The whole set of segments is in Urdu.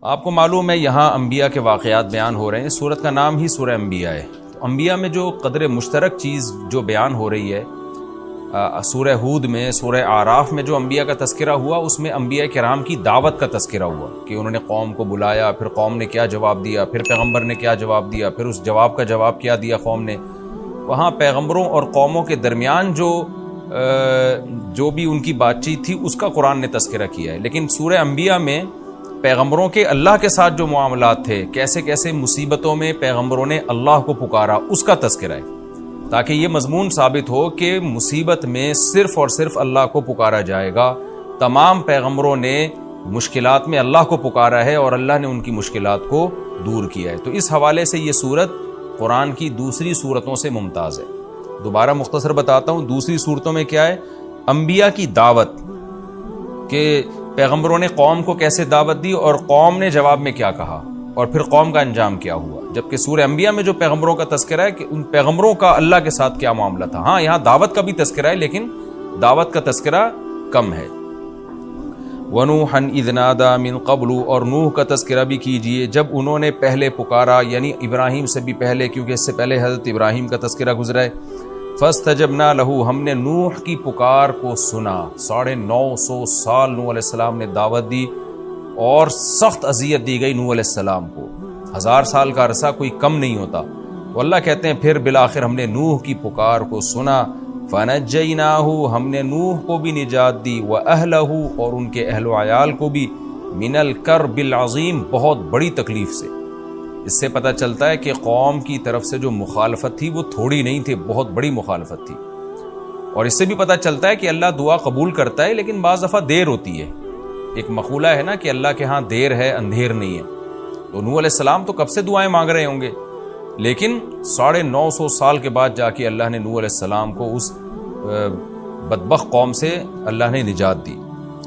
آپ کو معلوم ہے یہاں انبیاء کے واقعات بیان ہو رہے ہیں، سورت کا نام ہی سورہ انبیاء ہے۔ تو انبیاء میں جو قدر مشترک چیز جو بیان ہو رہی ہے، سورہ ہود میں، سورہ اعراف میں جو انبیاء کا تذکرہ ہوا، اس میں انبیاء کرام کی دعوت کا تذکرہ ہوا کہ انہوں نے قوم کو بلایا، پھر قوم نے کیا جواب دیا، پھر پیغمبر نے کیا جواب دیا، پھر اس جواب کا جواب کیا دیا قوم نے۔ وہاں پیغمبروں اور قوموں کے درمیان جو بھی ان کی بات چیت تھی اس کا قرآن نے تذکرہ کیا ہے۔ لیکن سورہ انبیاء میں پیغمبروں کے اللہ کے ساتھ جو معاملات تھے، کیسے کیسے مصیبتوں میں پیغمبروں نے اللہ کو پکارا، اس کا تذکرہ ہے، تاکہ یہ مضمون ثابت ہو کہ مصیبت میں صرف اور صرف اللہ کو پکارا جائے گا۔ تمام پیغمبروں نے مشکلات میں اللہ کو پکارا ہے اور اللہ نے ان کی مشکلات کو دور کیا ہے۔ تو اس حوالے سے یہ سورت قرآن کی دوسری سورتوں سے ممتاز ہے۔ دوبارہ مختصر بتاتا ہوں، دوسری سورتوں میں کیا ہے؟ انبیاء کی دعوت، کہ پیغمبروں نے قوم کو کیسے دعوت دی اور قوم نے جواب میں کیا کہا، اور پھر قوم کا انجام کیا ہوا۔ جبکہ سورہ انبیاء میں جو پیغمبروں کا تذکرہ ہے کہ ان پیغمبروں کا اللہ کے ساتھ کیا معاملہ تھا۔ ہاں، یہاں دعوت کا بھی تذکرہ ہے، لیکن دعوت کا تذکرہ کم ہے۔ وَنُوحًا إِذْ نَادَىٰ مِن قَبْلُ، اور نوح کا تذکرہ بھی کیجئے جب انہوں نے پہلے پکارا، یعنی ابراہیم سے بھی پہلے، کیونکہ اس سے پہلے حضرت ابراہیم کا تذکرہ گزرا ہے۔ فَاسْتَجَبْنَا لَهُ، ہم نے نوح کی پکار کو سنا۔ 950 سال نوح علیہ السلام نے دعوت دی اور سخت اذیت دی گئی نوح علیہ السلام کو۔ 1000 سال کا عرصہ کوئی کم نہیں ہوتا۔ تو اللہ کہتے ہیں پھر بالآخر ہم نے نوح کی پکار کو سنا۔ فَنَجَّيْنَاهُ، ہم نے نوح کو بھی نجات دی، وَأَهْلَهُ، اور ان کے اہل و عیال کو بھی، مِنَ الْكَرْبِ الْعَظِيمِ، بہت بڑی تکلیف سے۔ اس سے پتہ چلتا ہے کہ قوم کی طرف سے جو مخالفت تھی وہ تھوڑی نہیں تھی، بہت بڑی مخالفت تھی۔ اور اس سے بھی پتہ چلتا ہے کہ اللہ دعا قبول کرتا ہے، لیکن بعض دفعہ دیر ہوتی ہے۔ ایک مقولہ ہے نا کہ اللہ کے ہاں دیر ہے اندھیر نہیں ہے۔ تو نوح علیہ السلام تو کب سے دعائیں مانگ رہے ہوں گے، لیکن 950 سال کے بعد جا کے اللہ نے نوح علیہ السلام کو اس بدبخت قوم سے اللہ نے نجات دی۔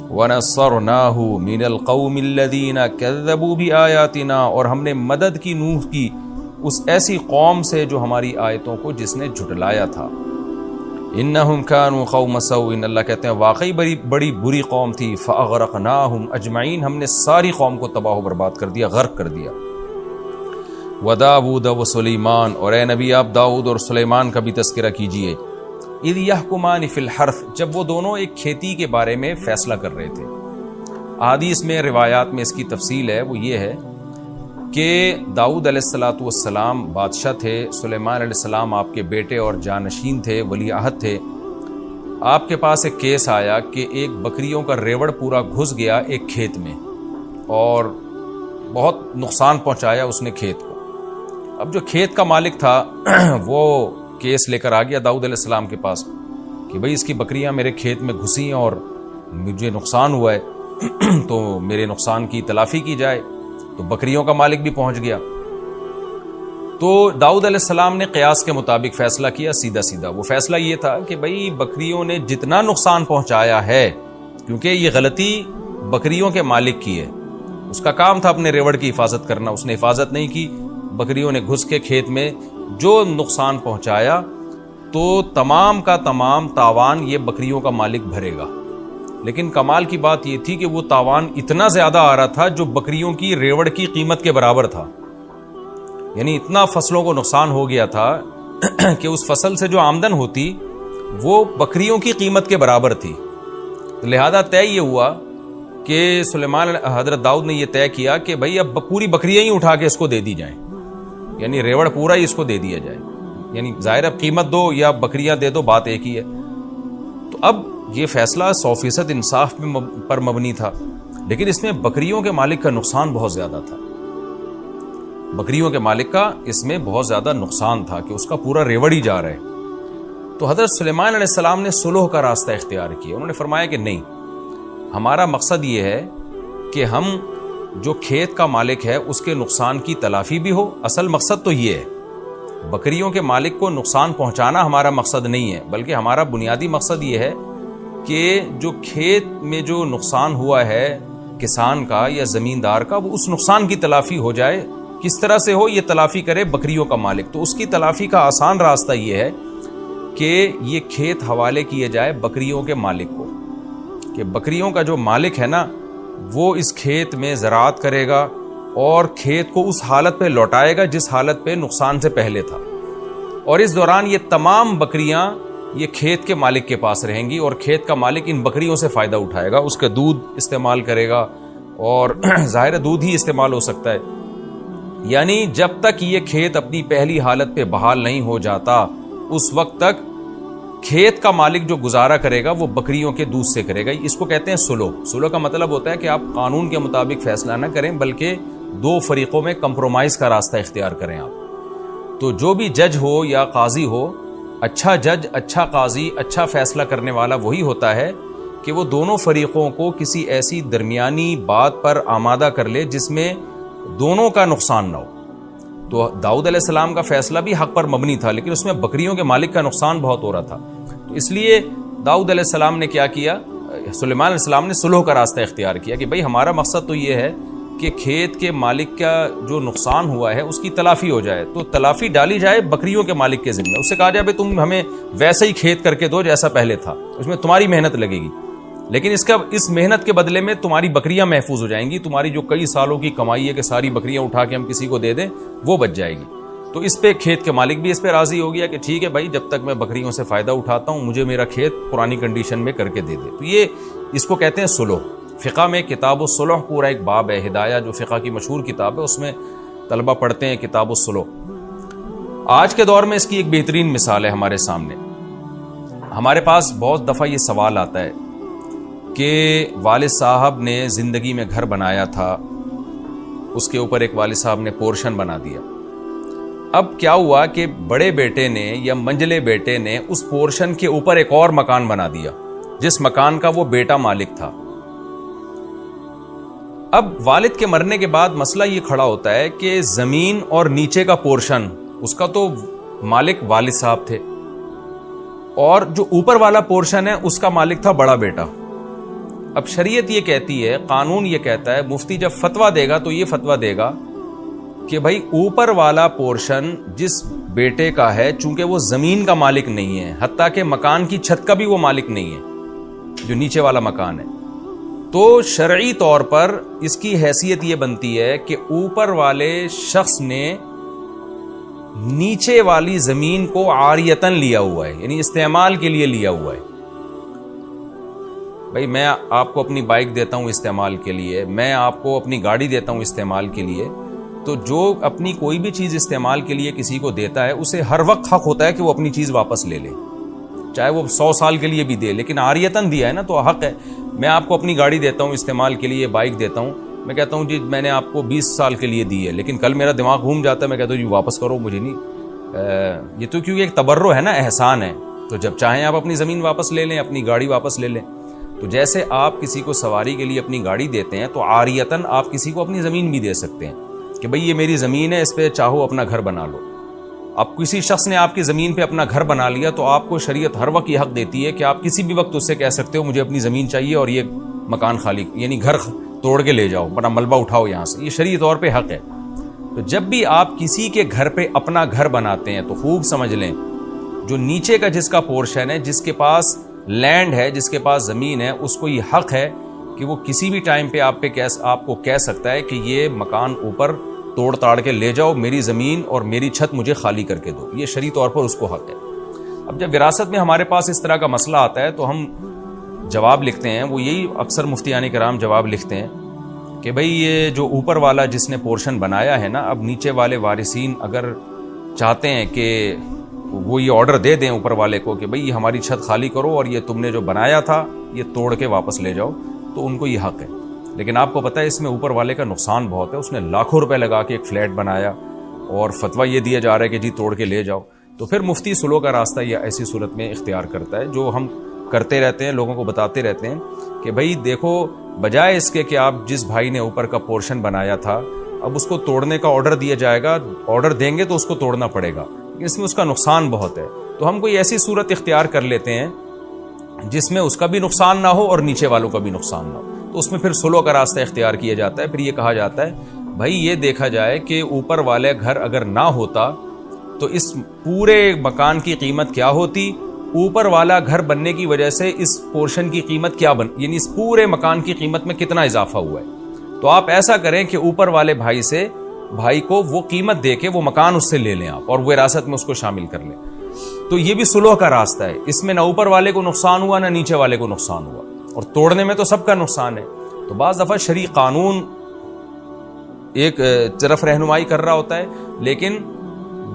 وَنَصَّرْنَاهُ مِنَ الْقَوْمِ الَّذِينَ كَذَّبُوا بِآيَاتِنَا، اور ہم نے مدد کی نوح کی اس ایسی قوم سے جو ہماری آیتوں کو جس نے جھٹلایا تھا۔ إِنَّهُمْ كَانُوا قَوْمَ سَوْءٍ، اللہ کہتے ہیں واقعی بڑی بری قوم تھی۔ فَأَغْرَقْنَاهُمْ أَجْمَعِينَ، ہم نے ساری قوم کو تباہ و برباد کر دیا، غرق کر دیا۔ وَدَاوُودَ وَسُلَيْمَانَ، اور اے نبی آپ داؤد اور سلیمان کا بھی تذکرہ کیجئے۔ اِذْ يَحْكُمَانِ فِي الْحَرْثِ، جب وہ دونوں ایک کھیتی کے بارے میں فیصلہ کر رہے تھے۔ احادیث میں، روایات میں اس کی تفصیل ہے، وہ یہ ہے کہ داؤد علیہ السلام بادشاہ تھے، سلیمان علیہ السلام آپ کے بیٹے اور جانشین تھے، ولی عہد تھے۔ آپ کے پاس ایک کیس آیا کہ ایک بکریوں کا ریوڑ پورا گھس گیا ایک کھیت میں اور بہت نقصان پہنچایا اس نے کھیت کو۔ اب جو کھیت کا مالک تھا وہ کیس لے کر آ گیا داؤد علیہ السلام کے پاس کہ بھئی اس کی بکریاں میرے کھیت میں گھسی ہیں اور مجھے نقصان ہوا ہے، تو میرے نقصان کی تلافی کی جائے۔ تو بکریوں کا مالک بھی پہنچ گیا۔ تو داؤد علیہ السلام نے قیاس کے مطابق فیصلہ کیا، سیدھا۔ وہ فیصلہ یہ تھا کہ بھئی بکریوں نے جتنا نقصان پہنچایا ہے، کیونکہ یہ غلطی بکریوں کے مالک کی ہے، اس کا کام تھا اپنے ریوڑ کی حفاظت کرنا، اس نے حفاظت نہیں کی، بکریوں نے گھس کے کھیت میں جو نقصان پہنچایا، تو تمام کا تمام تاوان یہ بکریوں کا مالک بھرے گا۔ لیکن کمال کی بات یہ تھی کہ وہ تاوان اتنا زیادہ آ رہا تھا جو بکریوں کی ریوڑ کی قیمت کے برابر تھا، یعنی اتنا فصلوں کو نقصان ہو گیا تھا کہ اس فصل سے جو آمدن ہوتی وہ بکریوں کی قیمت کے برابر تھی۔ لہذا طے یہ ہوا کہ حضرت داؤد نے یہ طے کیا کہ بھئی اب پوری بکریاں ہی اٹھا کے اس کو دے دی جائیں، یعنی ریوڑ پورا ہی اس کو دے دیا جائے، یعنی ظاہر اب قیمت دو یا بکریاں دے دو، بات ایک ہی ہے۔ تو اب یہ فیصلہ 100% انصاف پر مبنی تھا، لیکن اس میں بکریوں کے مالک کا نقصان بہت زیادہ تھا۔ بکریوں کے مالک کا اس میں بہت زیادہ نقصان تھا کہ اس کا پورا ریوڑ ہی جا رہا ہے۔ تو حضرت سلیمان علیہ السلام نے صلح کا راستہ اختیار کیا۔ انہوں نے فرمایا کہ نہیں، ہمارا مقصد یہ ہے کہ ہم جو کھیت کا مالک ہے اس کے نقصان کی تلافی بھی ہو۔ اصل مقصد تو یہ ہے، بکریوں کے مالک کو نقصان پہنچانا ہمارا مقصد نہیں ہے، بلکہ ہمارا بنیادی مقصد یہ ہے کہ جو کھیت میں جو نقصان ہوا ہے کسان کا یا زمیندار کا، وہ اس نقصان کی تلافی ہو جائے۔ کس طرح سے ہو، یہ تلافی کرے بکریوں کا مالک۔ تو اس کی تلافی کا آسان راستہ یہ ہے کہ یہ کھیت حوالے کیے جائے بکریوں کے مالک کو، کہ بکریوں کا جو مالک ہے نا وہ اس کھیت میں زراعت کرے گا، اور کھیت کو اس حالت پہ لوٹائے گا جس حالت پہ نقصان سے پہلے تھا، اور اس دوران یہ تمام بکریاں یہ کھیت کے مالک کے پاس رہیں گی، اور کھیت کا مالک ان بکریوں سے فائدہ اٹھائے گا، اس کا دودھ استعمال کرے گا، اور ظاہر دودھ ہی استعمال ہو سکتا ہے۔ یعنی جب تک یہ کھیت اپنی پہلی حالت پہ بحال نہیں ہو جاتا اس وقت تک کھیت کا مالک جو گزارا کرے گا وہ بکریوں کے دودھ سے کرے گا۔ اس کو کہتے ہیں سلو۔ سلو کا مطلب ہوتا ہے کہ آپ قانون کے مطابق فیصلہ نہ کریں بلکہ دو فریقوں میں کمپرومائز کا راستہ اختیار کریں آپ۔ تو جو بھی جج ہو یا قاضی ہو، اچھا جج، اچھا قاضی، اچھا فیصلہ کرنے والا وہی ہوتا ہے کہ وہ دونوں فریقوں کو کسی ایسی درمیانی بات پر آمادہ کر لے جس میں دونوں کا نقصان نہ ہو۔ تو داؤد علیہ السلام کا فیصلہ بھی حق پر مبنی تھا، لیکن اس میں بکریوں کے مالک کا نقصان بہت ہو رہا تھا، تو اس لیے داؤد علیہ السلام نے کیا کیا، سلیمان علیہ السلام نے صلح کا راستہ اختیار کیا کہ بھئی ہمارا مقصد تو یہ ہے کہ کھیت کے مالک کا جو نقصان ہوا ہے اس کی تلافی ہو جائے، تو تلافی ڈالی جائے بکریوں کے مالک کے ذمہ۔ اس سے کہا جائے تم ہمیں ویسا ہی کھیت کر کے دو جیسا پہلے تھا، اس میں تمہاری محنت لگے گی، لیکن اس محنت کے بدلے میں تمہاری بکریاں محفوظ ہو جائیں گی، تمہاری جو کئی سالوں کی کمائی ہے کہ ساری بکریاں اٹھا کے ہم کسی کو دے دیں وہ بچ جائے گی۔ تو اس پہ کھیت کے مالک بھی اس پہ راضی ہو گیا کہ ٹھیک ہے بھائی، جب تک میں بکریوں سے فائدہ اٹھاتا ہوں مجھے میرا کھیت پرانی کنڈیشن میں کر کے دے دے۔ تو یہ اس کو کہتے ہیں صلح۔ فقہ میں کتاب الصلح پورا ایک باب ہے، ہدایہ جو فقہ کی مشہور کتاب ہے، اس میں طلبہ پڑھتے ہیں کتاب الصلح۔ آج کے دور میں اس کی ایک بہترین مثال ہے ہمارے سامنے۔ ہمارے پاس بہت دفعہ یہ سوال آتا ہے کہ والد صاحب نے زندگی میں گھر بنایا تھا، اس کے اوپر ایک والد صاحب نے پورشن بنا دیا، اب کیا ہوا کہ بڑے بیٹے نے یا منجلے بیٹے نے اس پورشن کے اوپر ایک اور مکان بنا دیا جس مکان کا وہ بیٹا مالک تھا۔ اب والد کے مرنے کے بعد مسئلہ یہ کھڑا ہوتا ہے کہ زمین اور نیچے کا پورشن اس کا تو مالک والد صاحب تھے، اور جو اوپر والا پورشن ہے اس کا مالک تھا بڑا بیٹا۔ اب شریعت یہ کہتی ہے، قانون یہ کہتا ہے، مفتی جب فتویٰ دے گا تو یہ فتویٰ دے گا کہ بھائی اوپر والا پورشن جس بیٹے کا ہے، چونکہ وہ زمین کا مالک نہیں ہے، حتیٰ کہ مکان کی چھت کا بھی وہ مالک نہیں ہے جو نیچے والا مکان ہے، تو شرعی طور پر اس کی حیثیت یہ بنتی ہے کہ اوپر والے شخص نے نیچے والی زمین کو عاریتن لیا ہوا ہے، یعنی استعمال کے لیے لیا ہوا ہے۔ بھائی میں آپ کو اپنی بائک دیتا ہوں استعمال کے لیے، میں آپ کو اپنی گاڑی دیتا ہوں استعمال کے لیے، تو جو اپنی کوئی بھی چیز استعمال کے لیے کسی کو دیتا ہے اسے ہر وقت حق ہوتا ہے کہ وہ اپنی چیز واپس لے لے، چاہے وہ 100 سال کے لیے بھی دے، لیکن عاریتن دیا ہے نا تو حق ہے۔ میں آپ کو اپنی گاڑی دیتا ہوں استعمال کے لیے، بائک دیتا ہوں، میں کہتا ہوں جی میں نے آپ کو 20 سال کے لیے دی ہے، لیکن کل میرا دماغ گھوم جاتا ہے، میں کہتا ہوں جی واپس کرو، مجھے نہیں، یہ تو کیونکہ ایک تبرع ہے نا، احسان ہے، تو جب چاہیں آپ اپنی زمین واپس لے لیں، اپنی گاڑی واپس لے لیں۔ تو جیسے آپ کسی کو سواری کے لیے اپنی گاڑی دیتے ہیں تو عاریتن آپ کسی کو اپنی زمین بھی دے سکتے ہیں کہ بھئی یہ میری زمین ہے، اس پہ چاہو اپنا گھر بنا لو۔ اب کسی شخص نے آپ کی زمین پہ اپنا گھر بنا لیا تو آپ کو شریعت ہر وقت یہ حق دیتی ہے کہ آپ کسی بھی وقت اس سے کہہ سکتے ہو مجھے اپنی زمین چاہیے اور یہ مکان خالی، یعنی گھر توڑ کے لے جاؤ، بڑا ملبہ اٹھاؤ یہاں سے، یہ شرعی طور پہ حق ہے۔ تو جب بھی آپ کسی کے گھر پہ اپنا گھر بناتے ہیں تو خوب سمجھ لیں، جو نیچے کا جس کا پورشن ہے، جس کے پاس لینڈ ہے، جس کے پاس زمین ہے، اس کو یہ حق ہے کہ وہ کسی بھی ٹائم پہ آپ کو کہہ سکتا ہے کہ یہ مکان اوپر توڑ تاڑ کے لے جاؤ، میری زمین اور میری چھت مجھے خالی کر کے دو، یہ شرعی طور پر اس کو حق ہے۔ اب جب وراثت میں ہمارے پاس اس طرح کا مسئلہ آتا ہے تو ہم جواب لکھتے ہیں، وہ یہی اکثر مفتیان کرام جواب لکھتے ہیں کہ بھئی یہ جو اوپر والا جس نے پورشن بنایا ہے نا، اب نیچے والے وارثین اگر چاہتے ہیں کہ وہ یہ آرڈر دے دیں اوپر والے کو کہ بھئی یہ ہماری چھت خالی کرو اور یہ تم نے جو بنایا تھا یہ توڑ کے واپس لے جاؤ، تو ان کو یہ حق ہے۔ لیکن آپ کو پتہ ہے اس میں اوپر والے کا نقصان بہت ہے، اس نے لاکھوں روپے لگا کے ایک فلیٹ بنایا اور فتویٰ یہ دیا جا رہا ہے کہ جی توڑ کے لے جاؤ، تو پھر مفتی صلح کا راستہ یہ ایسی صورت میں اختیار کرتا ہے، جو ہم کرتے رہتے ہیں، لوگوں کو بتاتے رہتے ہیں کہ بھئی دیکھو، بجائے اس کے کہ آپ جس بھائی نے اوپر کا پورشن بنایا تھا اب اس کو توڑنے کا آرڈر دیا جائے گا، آرڈر دیں گے تو اس کو توڑنا پڑے گا، اس میں اس کا نقصان بہت ہے، تو ہم کوئی ایسی صورت اختیار کر لیتے ہیں جس میں اس کا بھی نقصان نہ ہو اور نیچے والوں کا بھی نقصان نہ ہو، تو اس میں پھر صلح کا راستہ اختیار کیا جاتا ہے۔ پھر یہ کہا جاتا ہے بھائی یہ دیکھا جائے کہ اوپر والے گھر اگر نہ ہوتا تو اس پورے مکان کی قیمت کیا ہوتی، اوپر والا گھر بننے کی وجہ سے اس پورشن کی قیمت کیا یعنی اس پورے مکان کی قیمت میں کتنا اضافہ ہوا ہے، تو آپ ایسا کریں کہ اوپر والے بھائی کو وہ قیمت دے کے وہ مکان اس سے لے لیں آپ، اور وہ وراثت میں اس کو شامل کر لیں. تو یہ بھی صلح کا راستہ ہے. اس میں نہ اوپر والے کو نقصان ہوا نہ نیچے والے کو نقصان ہوا، اور توڑنے میں تو سب کا نقصان ہے. تو بعض دفعہ شرعی قانون ایک طرف رہنمائی کر رہا ہوتا ہے، لیکن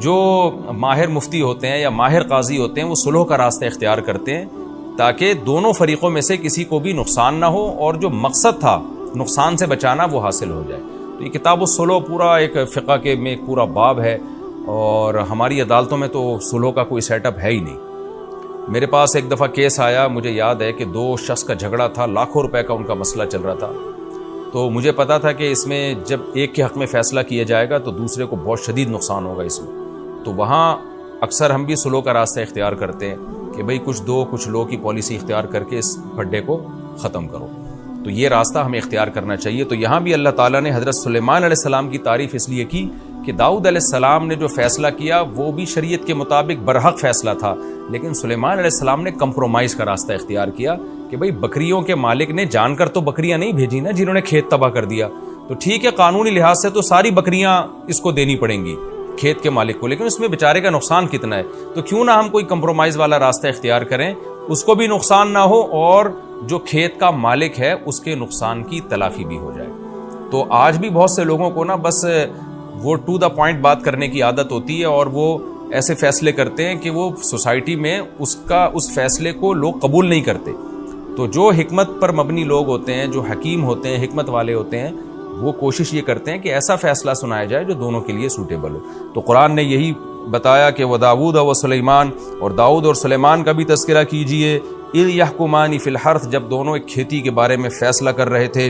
جو ماہر مفتی ہوتے ہیں یا ماہر قاضی ہوتے ہیں وہ صلح کا راستہ اختیار کرتے ہیں تاکہ دونوں فریقوں میں سے کسی کو بھی نقصان نہ ہو، اور جو مقصد تھا نقصان سے بچانا وہ حاصل ہو جائے. تو یہ کتاب الصلح پورا ایک فقہ کے میں ایک پورا باب ہے، اور ہماری عدالتوں میں تو صلح کا کوئی سیٹ اپ ہے ہی نہیں. میرے پاس ایک دفعہ کیس آیا، مجھے یاد ہے کہ 2 شخص کا جھگڑا تھا، لاکھوں روپے کا ان کا مسئلہ چل رہا تھا. تو مجھے پتا تھا کہ اس میں جب ایک کے حق میں فیصلہ کیا جائے گا تو دوسرے کو بہت شدید نقصان ہوگا اس میں. تو وہاں اکثر ہم بھی صلح کا راستہ اختیار کرتے ہیں کہ بھئی کچھ دو کچھ لو کی پالیسی اختیار کر کے اس پھڈے کو ختم کرو. تو یہ راستہ ہمیں اختیار کرنا چاہیے. تو یہاں بھی اللہ تعالیٰ نے حضرت سلیمان علیہ السلام کی تعریف اس لیے کی کہ داؤد علیہ السلام نے جو فیصلہ کیا وہ بھی شریعت کے مطابق برحق فیصلہ تھا، لیکن سلیمان علیہ السلام نے کمپرومائز کا راستہ اختیار کیا کہ بھئی بکریوں کے مالک نے جان کر تو بکریاں نہیں بھیجی نا جنہوں نے کھیت تباہ کر دیا. تو ٹھیک ہے قانونی لحاظ سے تو ساری بکریاں اس کو دینی پڑیں گی کھیت کے مالک کو، لیکن اس میں بیچارے کا نقصان کتنا ہے. تو کیوں نہ ہم کوئی کمپرومائز والا راستہ اختیار کریں، اس کو بھی نقصان نہ ہو اور جو کھیت کا مالک ہے اس کے نقصان کی تلافی بھی ہو جائے. تو آج بھی بہت سے لوگوں کو نا بس وہ ٹو دا پوائنٹ بات کرنے کی عادت ہوتی ہے، اور وہ ایسے فیصلے کرتے ہیں کہ وہ سوسائٹی میں اس فیصلے کو لوگ قبول نہیں کرتے. تو جو حکمت پر مبنی لوگ ہوتے ہیں، جو حکیم ہوتے ہیں، حکمت والے ہوتے ہیں، وہ کوشش یہ کرتے ہیں کہ ایسا فیصلہ سنایا جائے جو دونوں کے لیے سوٹیبل ہو. تو قرآن نے یہی بتایا کہ وَدَاوُودَ وَسُلَیمان، اور داؤد اور سلیمان کا بھی تذکرہ کیجئے. اِذْ يَحْكُمَانِ فِي الْحَرْثِ، جب دونوں ایک کھیتی کے بارے میں فیصلہ کر رہے تھے.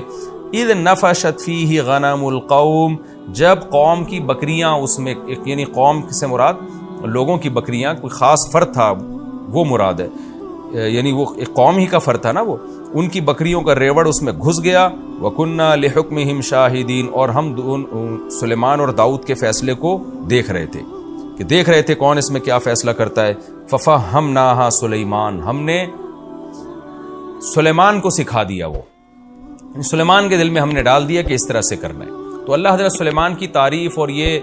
اِذْ نَفَشَتْ فِيهِ غَنَمُ الْقَوْمِ، جب قوم کی بکریاں اس میں، یعنی قوم سے مراد لوگوں کی بکریاں، کوئی خاص فرد تھا وہ مراد ہے، یعنی وہ ایک قوم ہی کا فرد تھا نا، وہ ان کی بکریوں کا ریوڑ اس میں گھس گیا. وَكُنَّا لِحُكْمِهِمْ شَاهِدِينَ، اور ہم سلیمان اور داؤد کے فیصلے کو دیکھ رہے تھے کون اس میں کیا فیصلہ کرتا ہے. فَفَهَّمْنَاهَا سُلَیمان، ہم نے سلیمان کو سکھا دیا، وہ سلیمان کے دل میں ہم نے ڈال دیا کہ اس طرح سے کرنا ہے. تو اللہ حضرت سلیمان کی تعریف اور یہ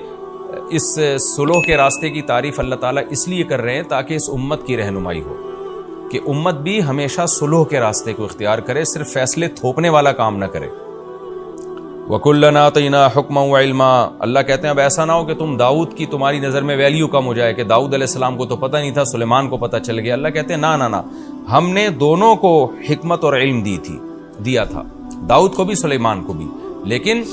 اس صلح کے راستے کی تعریف اللہ تعالیٰ اس لیے کر رہے ہیں تاکہ اس امت کی رہنمائی ہو، کہ امت بھی ہمیشہ صلح کے راستے کو اختیار کرے، صرف فیصلے تھوپنے والا کام نہ کرے. وَكُلًّا آتَيْنَا حُكْمًا وَعِلْمًا، اللہ کہتے ہیں اب ایسا نہ ہو کہ داؤد کی تمہاری نظر میں ویلیو کم ہو جائے کہ داؤد علیہ السلام کو تو پتہ نہیں تھا، سلیمان کو پتہ چل گیا. اللہ کہتے ہیں نہ، ہم نے دونوں کو حکمت اور علم دیا تھا، داؤد کو بھی سلیمان کو بھی. لیکن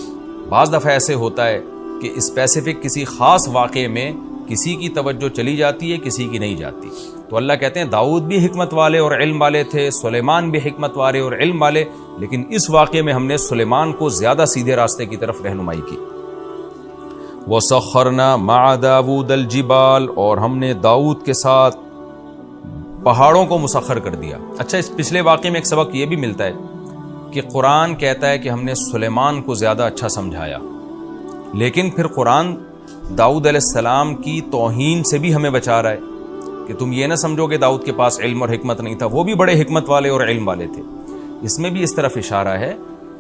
بعض دفعہ ایسے ہوتا ہے کہ اسپیسیفک کسی خاص واقعے میں کسی کی توجہ چلی جاتی ہے، کسی کی نہیں جاتی. تو اللہ کہتے ہیں داؤد بھی حکمت والے اور علم والے تھے، سلیمان بھی حکمت والے اور علم والے، لیکن اس واقعے میں ہم نے سلیمان کو زیادہ سیدھے راستے کی طرف رہنمائی کی. وَسَخَّرْنَا مَعَ دَاوُودَ الْجِبَالَ، اور ہم نے داؤد کے ساتھ پہاڑوں کو مسخر کر دیا. اچھا، اس پچھلے واقعے میں ایک سبق یہ بھی ملتا ہے کہ قرآن کہتا ہے کہ ہم نے سلیمان کو زیادہ اچھا سمجھایا، لیکن پھر قرآن داؤد علیہ السلام کی توہین سے بھی ہمیں بچا رہا ہے کہ تم یہ نہ سمجھو کہ داؤد کے پاس علم اور حکمت نہیں تھا، وہ بھی بڑے حکمت والے اور علم والے تھے. اس میں بھی اس طرف اشارہ ہے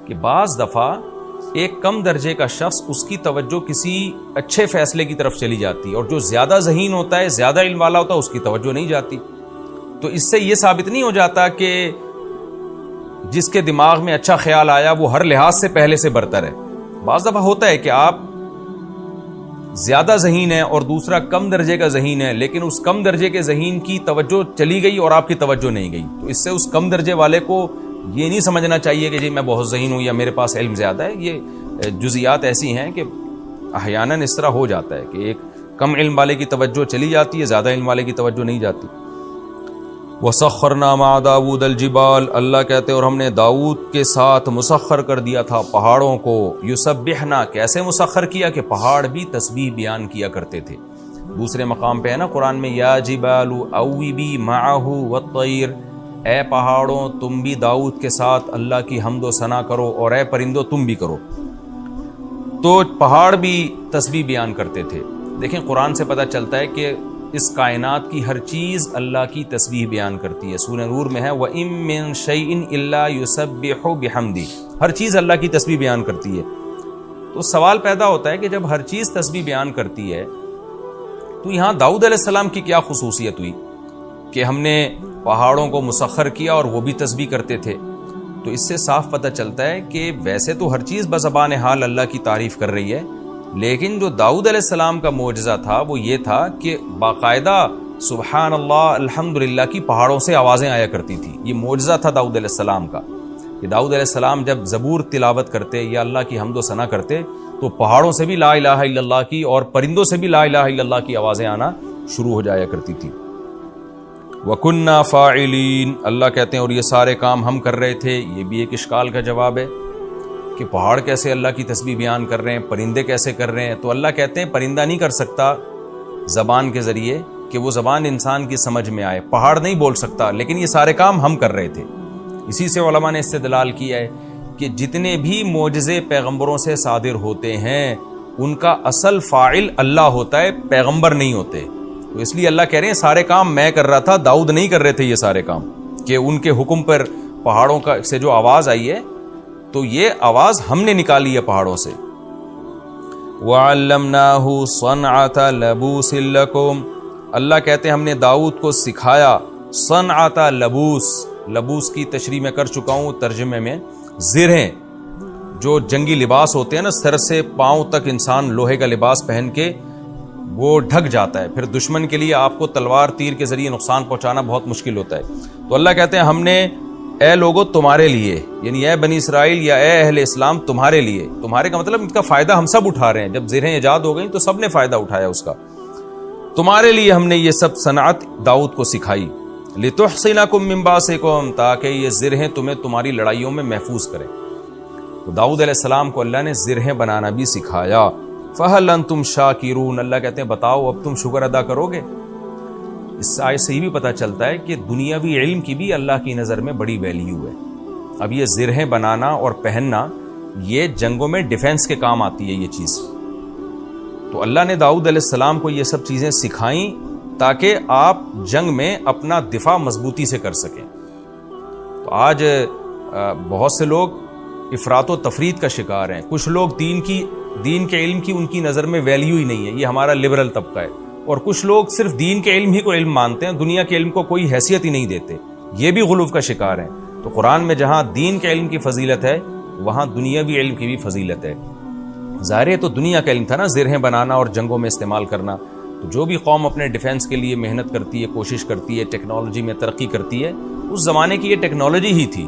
کہ بعض دفعہ ایک کم درجے کا شخص، اس کی توجہ کسی اچھے فیصلے کی طرف چلی جاتی ہے، اور جو زیادہ ذہین ہوتا ہے، زیادہ علم والا ہوتا ہے، اس کی توجہ نہیں جاتی. تو اس سے یہ ثابت نہیں ہو جاتا کہ جس کے دماغ میں اچھا خیال آیا وہ ہر لحاظ سے پہلے سے برتر ہے. بعض دفعہ ہوتا ہے کہ آپ زیادہ ذہین ہے اور دوسرا کم درجے کا ذہین ہے، لیکن اس کم درجے کے ذہین کی توجہ چلی گئی اور آپ کی توجہ نہیں گئی. تو اس سے اس کم درجے والے کو یہ نہیں سمجھنا چاہیے کہ جی میں بہت ذہین ہوں یا میرے پاس علم زیادہ ہے. یہ جزیات ایسی ہیں کہ احیاناً اس طرح ہو جاتا ہے کہ ایک کم علم والے کی توجہ چلی جاتی ہے، زیادہ علم والے کی توجہ نہیں جاتی. وَسَخَّرْنَا مَعَ دَاوُودَ الْجِبَالَ، اللہ کہتے اور ہم نے داؤد کے ساتھ مسخر کر دیا تھا پہاڑوں کو. یسبحنا، کیسے مسخر کیا کہ پہاڑ بھی تسبیح بیان کیا کرتے تھے. دوسرے مقام پہ ہے نا قرآن میں، یا جبال اوبی معہ والطیر، اے پہاڑوں تم بھی داؤد کے ساتھ اللہ کی حمد و ثنا کرو، اور اے پرندوں تم بھی کرو. تو پہاڑ بھی تسبیح بیان کرتے تھے. دیکھیں قرآن سے پتہ چلتا ہے کہ اس کائنات کی ہر چیز اللہ کی تسبیح بیان کرتی ہے. سورہ نور میں ہے وَإِن مِّن شَيْءٍ إِلَّا يُسَبِّحُ بِحَمْدِهِ، ہر چیز اللہ کی تسبیح بیان کرتی ہے. تو سوال پیدا ہوتا ہے کہ جب ہر چیز تسبیح بیان کرتی ہے تو یہاں داؤد علیہ السلام کی کیا خصوصیت ہوئی کہ ہم نے پہاڑوں کو مسخر کیا اور وہ بھی تسبیح کرتے تھے؟ تو اس سے صاف پتہ چلتا ہے کہ ویسے تو ہر چیز بزبان حال اللہ کی تعریف کر رہی ہے، لیکن جو داؤد علیہ السلام کا معجزہ تھا وہ یہ تھا کہ باقاعدہ سبحان اللہ الحمدللہ کی پہاڑوں سے آوازیں آیا کرتی تھی. یہ معجزہ تھا داؤد علیہ السلام کا کہ داؤد علیہ السلام جب زبور تلاوت کرتے یا اللہ کی حمد و ثنا کرتے تو پہاڑوں سے بھی لا الہ الا اللہ کی اور پرندوں سے بھی لا الہ الا اللہ کی آوازیں آنا شروع ہو جایا کرتی تھی. وَكُنَّا فَاعِلِينَ، اللہ کہتے ہیں اور یہ سارے کام ہم کر رہے تھے. یہ بھی ایک اشکال کا جواب ہے کہ پہاڑ کیسے اللہ کی تسبیح بیان کر رہے ہیں، پرندے کیسے کر رہے ہیں؟ تو اللہ کہتے ہیں پرندہ نہیں کر سکتا زبان کے ذریعے کہ وہ زبان انسان کی سمجھ میں آئے، پہاڑ نہیں بول سکتا، لیکن یہ سارے کام ہم کر رہے تھے. اسی سے علماء نے استدلال کیا ہے کہ جتنے بھی معجزے پیغمبروں سے صادر ہوتے ہیں ان کا اصل فاعل اللہ ہوتا ہے، پیغمبر نہیں ہوتے. تو اس لیے اللہ کہہ رہے ہیں سارے کام میں کر رہا تھا، داؤد نہیں کر رہے تھے یہ سارے کام، کہ ان کے حکم پر پہاڑوں کا سے جو آواز آئی ہے تو یہ آواز ہم نے نکالی ہے پہاڑوں سے. وَعَلَّمْنَاهُ صَنْعَةَ لَبُوسٍ لَكُمْ، اللہ کہتے ہیں ہم نے داؤد کو سکھایا صنعۃ لبوس. لبوس کی تشریح میں کر چکا ہوں ترجمے میں. زرہیں جو جنگی لباس ہوتے ہیں نا، سر سے پاؤں تک انسان لوہے کا لباس پہن کے وہ ڈھک جاتا ہے، پھر دشمن کے لیے آپ کو تلوار تیر کے ذریعے نقصان پہنچانا بہت مشکل ہوتا ہے. تو اللہ کہتے ہیں ہم نے اے لوگو تمہارے لیے، یعنی اے بنی اسرائیل یا اے اہل اسلام تمہارے لیے، تمہارے کا مطلب ان کا فائدہ ہم سب اٹھا رہے ہیں. جب زرہیں ایجاد ہو گئیں تو سب نے فائدہ اٹھایا اس کا. تمہارے لیے ہم نے یہ سب صنعت داؤد کو سکھائی. لِتُحْصِنَكُم مِّن بَأْسِكُم، تاکہ یہ زرہیں تمہیں تمہاری لڑائیوں میں محفوظ کریں. تو داؤد علیہ السلام کو اللہ نے زرہیں بنانا بھی سکھایا. فَهَلْ أَنْتُمْ شَاكِرُونَ، اللہ کہتے ہیں بتاؤ اب تم شکر ادا کرو گے. اس آیت سے یہ بھی پتہ چلتا ہے کہ دنیاوی علم کی بھی اللہ کی نظر میں بڑی ویلیو ہے. اب یہ زرہیں بنانا اور پہننا یہ جنگوں میں ڈیفنس کے کام آتی ہے یہ چیز. تو اللہ نے داؤد علیہ السلام کو یہ سب چیزیں سکھائیں تاکہ آپ جنگ میں اپنا دفاع مضبوطی سے کر سکیں. تو آج بہت سے لوگ افراط و تفرید کا شکار ہیں. کچھ لوگ دین کے علم کی ان کی نظر میں ویلیو ہی نہیں ہے، یہ ہمارا لبرل طبقہ ہے. اور کچھ لوگ صرف دین کے علم ہی کو علم مانتے ہیں، دنیا کے علم کو کوئی حیثیت ہی نہیں دیتے. یہ بھی غلو کا شکار ہیں. تو قرآن میں جہاں دین کے علم کی فضیلت ہے وہاں دنیاوی علم کی بھی فضیلت ہے. ظاہر ہے تو دنیا کا علم تھا نا، زرہیں بنانا اور جنگوں میں استعمال کرنا. تو جو بھی قوم اپنے ڈیفنس کے لیے محنت کرتی ہے، کوشش کرتی ہے، ٹیکنالوجی میں ترقی کرتی ہے، اس زمانے کی یہ ٹیکنالوجی ہی تھی.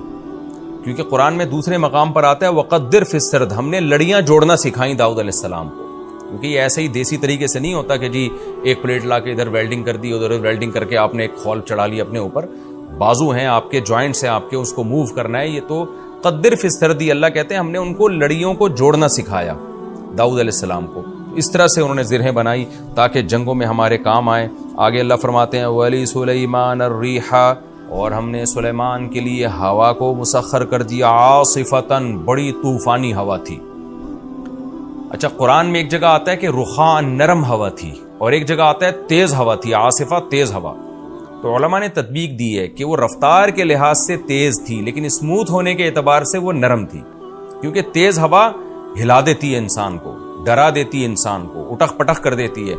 کیونکہ قرآن میں دوسرے مقام پر آتا ہے وَقَدِّرْ فِي السَّرْدِ، ہم نے لڑیاں جوڑنا سکھائیں داؤد علیہ السلام کو. کیونکہ یہ ایسے ہی دیسی طریقے سے نہیں ہوتا کہ جی ایک پلیٹ لا کے ادھر ویلڈنگ کر دی، ادھر ویلڈنگ کر کے آپ نے ایک خول چڑھا لی اپنے اوپر. بازو ہیں آپ کے، جوائنٹس ہیں آپ کے، اس کو موو کرنا ہے. یہ تو قدر فی السرد، اللہ کہتے ہیں ہم نے ان کو لڑیوں کو جوڑنا سکھایا داؤد علیہ السلام کو. اس طرح سے انہوں نے زرہیں بنائی تاکہ جنگوں میں ہمارے کام آئیں. آگے اللہ فرماتے ہیں وَلِي سُلَيْمَانَ الرِّيحَ، اور ہم نے سلیمان کے لیے ہوا کو مسخر کر دیا عاصفۃً، بڑی طوفانی ہوا تھی. اچھا قرآن میں ایک جگہ آتا ہے کہ رخان نرم ہوا تھی، اور ایک جگہ آتا ہے تیز ہوا تھی، عاصفہ تیز ہوا. تو علماء نے تطبیق دی ہے کہ وہ رفتار کے لحاظ سے تیز تھی لیکن اسموتھ ہونے کے اعتبار سے وہ نرم تھی. کیونکہ تیز ہوا ہلا دیتی ہے انسان کو، ڈرا دیتی ہے انسان کو، اٹک پٹک کر دیتی ہے.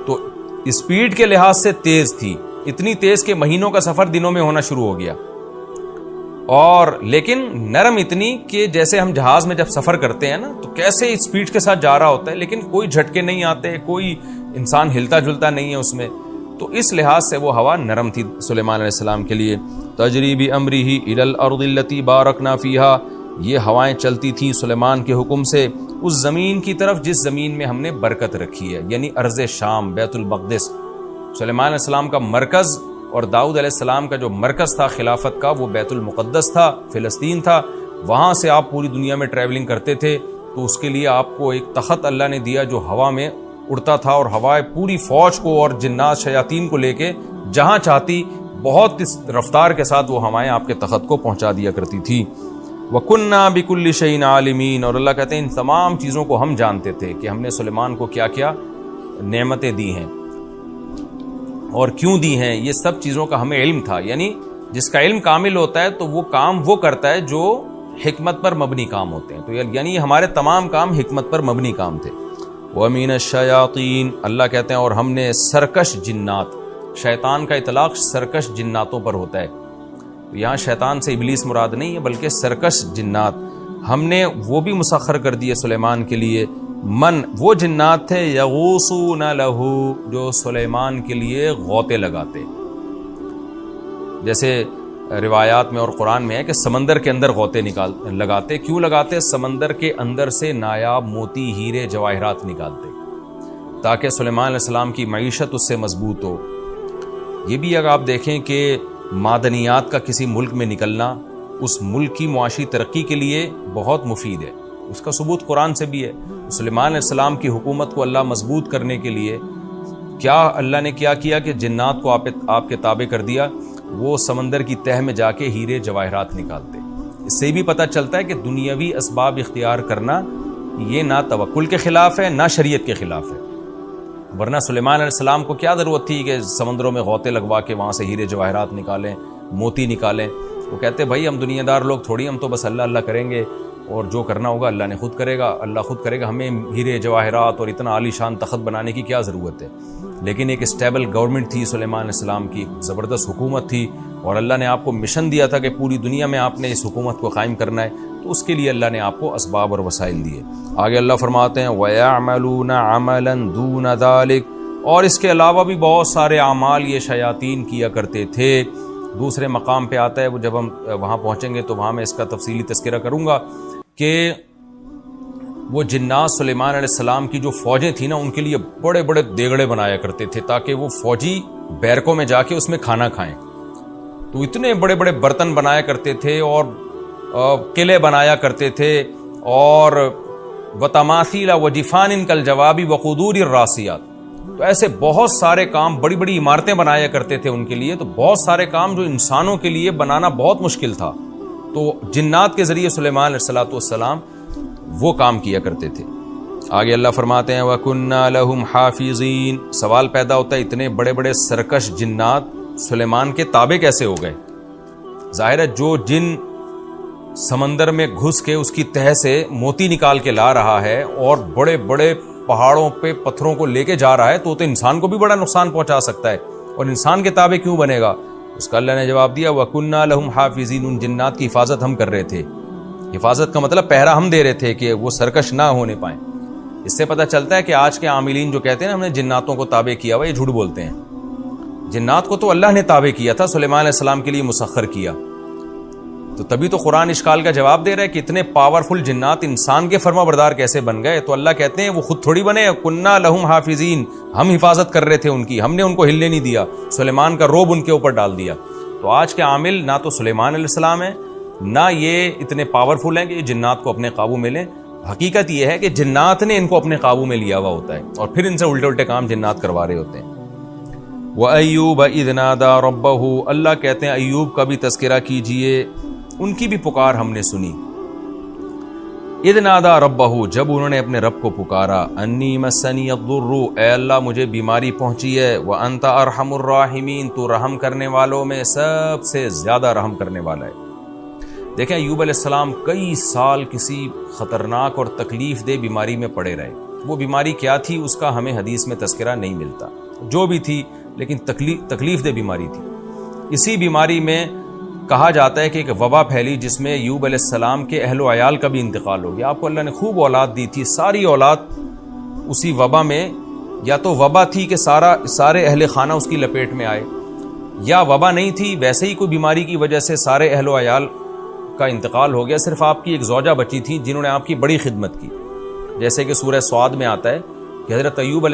تو اسپیڈ کے لحاظ سے تیز تھی، اتنی تیز کہ مہینوں کا سفر دنوں میں ہونا شروع ہو گیا. اور لیکن نرم اتنی کہ جیسے ہم جہاز میں جب سفر کرتے ہیں نا تو کیسے اسپیڈ کے ساتھ جا رہا ہوتا ہے لیکن کوئی جھٹکے نہیں آتے، کوئی انسان ہلتا جلتا نہیں ہے اس میں. تو اس لحاظ سے وہ ہوا نرم تھی سلیمان علیہ السلام کے لیے. تجری بامرہ الی الارض التی بارکنا فیہا، یہ ہوائیں چلتی تھیں سلیمان کے حکم سے اس زمین کی طرف جس زمین میں ہم نے برکت رکھی ہے، یعنی ارض شام، بیت المقدس. سلیمان علیہ السلام کا مرکز اور داؤد علیہ السلام کا جو مرکز تھا خلافت کا وہ بیت المقدس تھا، فلسطین تھا. وہاں سے آپ پوری دنیا میں ٹریولنگ کرتے تھے تو اس کے لیے آپ کو ایک تخت اللہ نے دیا جو ہوا میں اڑتا تھا، اور ہوائیں پوری فوج کو اور جنات شیاطین کو لے کے جہاں چاہتی بہت اس رفتار کے ساتھ وہ ہوائیں آپ کے تخت کو پہنچا دیا کرتی تھی. وَكُنَّا بِكُلِّ شَيْءٍ عَالِمِينَ، اور اللہ کہتے ہیں ان تمام چیزوں کو ہم جانتے تھے کہ ہم نے سلیمان کو کیا کیا نعمتیں دی ہیں. اور کیوں دی ہیں، یہ سب چیزوں کا ہمیں علم تھا. یعنی جس کا علم کامل ہوتا ہے تو وہ کام وہ کرتا ہے جو حکمت پر مبنی کام ہوتے ہیں. تو یعنی ہمارے تمام کام حکمت پر مبنی کام تھے. وَمِنَ الشَّيَاطِينَ، اللہ کہتے ہیں اور ہم نے سرکش جنات، شیطان کا اطلاق سرکش جناتوں پر ہوتا ہے. تو یہاں شیطان سے ابلیس مراد نہیں ہے بلکہ سرکش جنات ہم نے وہ بھی مسخر کر دیے سلیمان کے لیے. من، وہ جنات تھے یغوصون لہو، جو سلیمان کے لیے غوطے لگاتے. جیسے روایات میں اور قرآن میں ہے کہ سمندر کے اندر غوطے لگاتے. کیوں لگاتے؟ سمندر کے اندر سے نایاب موتی، ہیرے، جواہرات نکالتے تاکہ سلیمان علیہ السلام کی معیشت اس سے مضبوط ہو. یہ بھی اگر آپ دیکھیں کہ معدنیات کا کسی ملک میں نکلنا اس ملک کی معاشی ترقی کے لیے بہت مفید ہے. اس کا ثبوت قرآن سے بھی ہے. سلیمان علیہ السلام کی حکومت کو اللہ مضبوط کرنے کے لیے کیا اللہ نے کیا کہ جنات کو آپ کے تابع کر دیا، وہ سمندر کی تہ میں جا کے ہیرے جواہرات نکالتے. اس سے بھی پتہ چلتا ہے کہ دنیاوی اسباب اختیار کرنا یہ نہ توکل کے خلاف ہے نہ شریعت کے خلاف ہے. ورنہ سلیمان علیہ السلام کو کیا ضرورت تھی کہ سمندروں میں غوطے لگوا کے وہاں سے ہیرے جواہرات نکالیں، موتی نکالیں. وہ کہتے بھائی ہم دنیا دار لوگ تھوڑی، ہم تو بس اللہ اللہ کریں گے اور جو کرنا ہوگا اللہ نے خود کرے گا، اللہ خود کرے گا. ہمیں ہیرے جواہرات اور اتنا عالی شان تخت بنانے کی کیا ضرورت ہے. لیکن ایک اسٹیبل گورنمنٹ تھی سلیمان علیہ السلام کی، زبردست حکومت تھی، اور اللہ نے آپ کو مشن دیا تھا کہ پوری دنیا میں آپ نے اس حکومت کو قائم کرنا ہے. تو اس کے لیے اللہ نے آپ کو اسباب اور وسائل دیے. آگے اللہ فرماتے ہیں وَيَعْمَلُونَ عَمَلًا دُونَ ذَلِكَ، اور اس کے علاوہ بھی بہت سارے اعمال یہ شیاطین کیا کرتے تھے. دوسرے مقام پہ آتا ہے، وہ جب ہم وہاں پہنچیں گے تو وہاں میں اس کا تفصیلی تذکرہ کروں گا کہ وہ جنات سلیمان علیہ السلام کی جو فوجیں تھیں نا، ان کے لیے بڑے بڑے دیگڑے بنایا کرتے تھے تاکہ وہ فوجی بیرکوں میں جا کے اس میں کھانا کھائیں. تو اتنے بڑے بڑے برتن بنایا کرتے تھے اور قلعے بنایا کرتے تھے، اور وتماثیل وجفان کالجواب وقدور الراسیات. تو ایسے بہت سارے کام، بڑی بڑی عمارتیں بنایا کرتے تھے ان کے لیے. تو بہت سارے کام جو انسانوں کے لیے بنانا بہت مشکل تھا، تو جنات کے ذریعے سلیمان علیہ السلام وہ کام کیا کرتے تھے. آگے اللہ فرماتے ہیں وَكُنَّا لَهُمْ حَافِظِينَ. سوال پیدا ہوتا ہے اتنے بڑے بڑے سرکش جنات سلیمان کے تابع کیسے ہو گئے؟ ظاہر ہے جو جن سمندر میں گھس کے اس کی تہ سے موتی نکال کے لا رہا ہے اور بڑے بڑے پہاڑوں پہ پتھروں کو لے کے جا رہا ہے، تو انسان کو بھی بڑا نقصان پہنچا سکتا ہے، اور انسان کے تابع کیوں بنے گا؟ اس کا اللہ نے جواب دیا وَكُنَّا لَهُمْ حَافِظِينَ. ان جنات کی حفاظت ہم کر رہے تھے. حفاظت کا مطلب پہرا ہم دے رہے تھے کہ وہ سرکش نہ ہونے پائیں. اس سے پتہ چلتا ہے کہ آج کے عاملین جو کہتے ہیں نا ہم نے جناتوں کو تابع کیا ہوا، یہ جھوٹ بولتے ہیں. جنات کو تو اللہ نے تابع کیا تھا، سلیمان علیہ السلام کے لیے مسخر کیا. تو تبھی تو قرآن اشکال کا جواب دے رہا ہے کہ اتنے پاورفل جنات انسان کے فرما بردار کیسے بن گئے. تو اللہ کہتے ہیں وہ خود تھوڑی بنے، کنا لہم حافظین، ہم حفاظت کر رہے تھے ان کی، ہم نے ان کو ہلنے نہیں دیا، سلیمان کا روب ان کے اوپر ڈال دیا. تو آج کے عامل نہ تو سلیمان علیہ السلام ہیں نہ یہ اتنے پاورفل ہیں کہ یہ جنات کو اپنے قابو میں لیں. حقیقت یہ ہے کہ جنات نے ان کو اپنے قابو میں لیا ہوا ہوتا ہے اور پھر ان سے الٹے الٹے کام جنات کروا رہے ہوتے ہیں. وَأَيُّوبَ إِذْ نَادَىٰ رَبَّهُ. اللہ کہتے ہیں ایوب کا بھی تذکرہ کیجئے، ان کی بھی پکار ہم نے سنی. اذ نادى ربه، جب انہوں نے اپنے رب کو پکارا. انی مسنی الضر، اے اللہ مجھے بیماری پہنچی ہے. وانت ارحم الراحمین، تو رحم کرنے والوں میں سب سے زیادہ رحم کرنے والا ہے. دیکھیں ایوب علیہ السلام کئی سال کسی خطرناک اور تکلیف دہ بیماری میں پڑے رہے. وہ بیماری کیا تھی اس کا ہمیں حدیث میں تذکرہ نہیں ملتا، جو بھی تھی لیکن تکلیف دہ بیماری تھی. اسی بیماری میں کہا جاتا ہے کہ ایک وبا پھیلی جس میں ایوب علیہ السلام کے اہل و عیال کا بھی انتقال ہو گیا. آپ کو اللہ نے خوب اولاد دی تھی، ساری اولاد اسی وبا میں، یا تو وبا تھی کہ سارے اہل خانہ اس کی لپیٹ میں آئے، یا وبا نہیں تھی، ویسے ہی کوئی بیماری کی وجہ سے سارے اہل و عیال کا انتقال ہو گیا. صرف آپ کی ایک زوجہ بچی تھی جنہوں نے آپ کی بڑی خدمت کی. جیسے کہ سورہ سعد میں آتا ہے کہ حضرت ایوب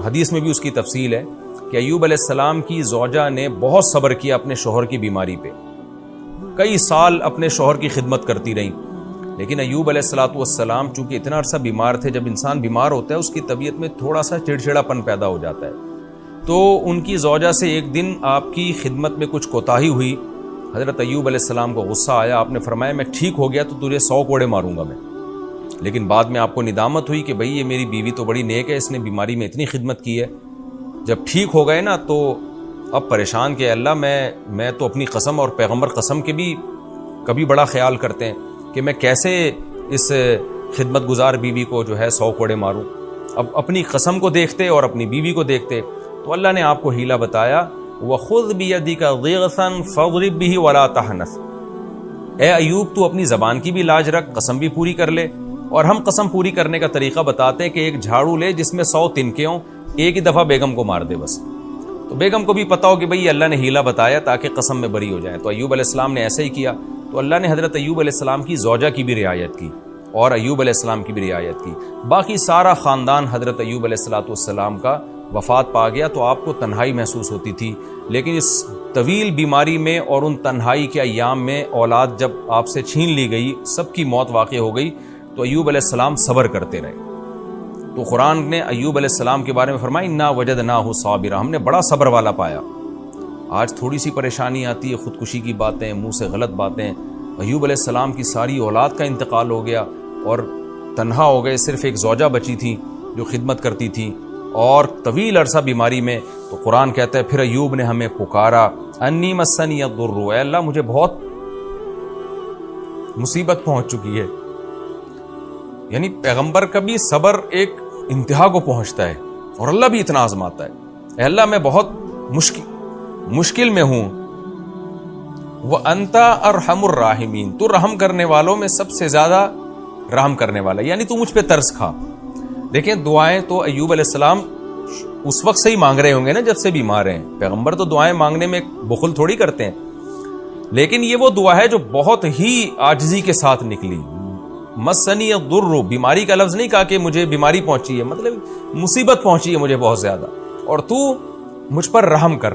حدیث میں بھی اس کی تفصیل ہے کہ ایوب علیہ السلام کی زوجہ نے بہت صبر کیا اپنے شوہر کی بیماری پہ، کئی سال اپنے شوہر کی خدمت کرتی رہیں. لیکن ایوب علیہ السلام چونکہ اتنا عرصہ بیمار تھے، جب انسان بیمار ہوتا ہے اس کی طبیعت میں تھوڑا سا چڑچڑا پن پیدا ہو جاتا ہے. تو ان کی زوجہ سے ایک دن آپ کی خدمت میں کچھ کوتاہی ہوئی. حضرت ایوب علیہ السلام کو غصہ آیا، آپ نے فرمایا میں ٹھیک ہو گیا تو تجھے 100 کوڑے ماروں گا میں. لیکن بعد میں آپ کو ندامت ہوئی کہ بھئی یہ میری بیوی تو بڑی نیک ہے، اس نے بیماری میں اتنی خدمت کی ہے. جب ٹھیک ہو گئے نا تو اب پریشان کہ اللہ میں تو اپنی قسم اور پیغمبر قسم کے بھی کبھی بڑا خیال کرتے ہیں کہ میں کیسے اس خدمت گزار بیوی کو جو ہے 100 کوڑے ماروں. اب اپنی قسم کو دیکھتے اور اپنی بیوی کو دیکھتے تو اللہ نے آپ کو حیلہ بتایا, وَخُذْ بِيَدِكَ ضِغْثًا فَاضْرِب بِهِ وَلَا تَحْنَثْ. اے ایوب تو اپنی زبان کی بھی لاج رکھ, قسم بھی پوری کر لے. اور ہم قسم پوری کرنے کا طریقہ بتاتے ہیں کہ ایک جھاڑو لے جس میں 100 تنکے ہوں, ایک ہی دفعہ بیگم کو مار دے بس. تو بیگم کو بھی پتا ہو کہ بھئی اللہ نے حیلہ بتایا تاکہ قسم میں بری ہو جائے. تو ایوب علیہ السلام نے ایسے ہی کیا. تو اللہ نے حضرت ایوب علیہ السلام کی زوجہ کی بھی رعایت کی اور ایوب علیہ السلام کی بھی رعایت کی. باقی سارا خاندان حضرت ایوب علیہ السلام کا وفات پا گیا. تو آپ کو تنہائی محسوس ہوتی تھی, لیکن اس طویل بیماری میں اور ان تنہائی کے ایام میں اولاد جب آپ سے چھین لی گئی, سب کی موت واقع ہو گئی, تو ایوب علیہ السلام صبر کرتے رہے. تو قرآن نے ایوب علیہ السلام کے بارے میں فرمایا انا وجدناہ صابرا, ہم نے بڑا صبر والا پایا. آج تھوڑی سی پریشانی آتی ہے, خودکشی کی باتیں, منہ سے غلط باتیں. ایوب علیہ السلام کی ساری اولاد کا انتقال ہو گیا اور تنہا ہو گئے, صرف ایک زوجہ بچی تھی جو خدمت کرتی تھی, اور طویل عرصہ بیماری میں. تو قرآن کہتا ہے پھر ایوب نے ہمیں پکارا, انی مسنی الضر, اے اللہ مجھے بہت مصیبت پہنچ چکی ہے. یعنی پیغمبر کا بھی صبر ایک انتہا کو پہنچتا ہے اور اللہ بھی اتنا آزماتا ہے. اے اللہ میں بہت مشکل میں ہوں. وَأَنْتَ أَرْحَمُ الرَّاحِمِينَ, تو رحم کرنے والوں میں سب سے زیادہ رحم کرنے والا, یعنی تو مجھ پہ ترس کھا. دیکھیں دعائیں تو ایوب علیہ السلام اس وقت سے ہی مانگ رہے ہوں گے نا جب سے بیمار ہیں. پیغمبر تو دعائیں مانگنے میں بخل تھوڑی کرتے ہیں, لیکن یہ وہ دعا ہے جو بہت ہی عاجزی کے ساتھ نکلی. مسنی الضر, بیماری کا لفظ نہیں کہا کہ مجھے بیماری پہنچی ہے, مطلب مصیبت پہنچی ہے مجھے بہت زیادہ, اور تو مجھ پر رحم کر.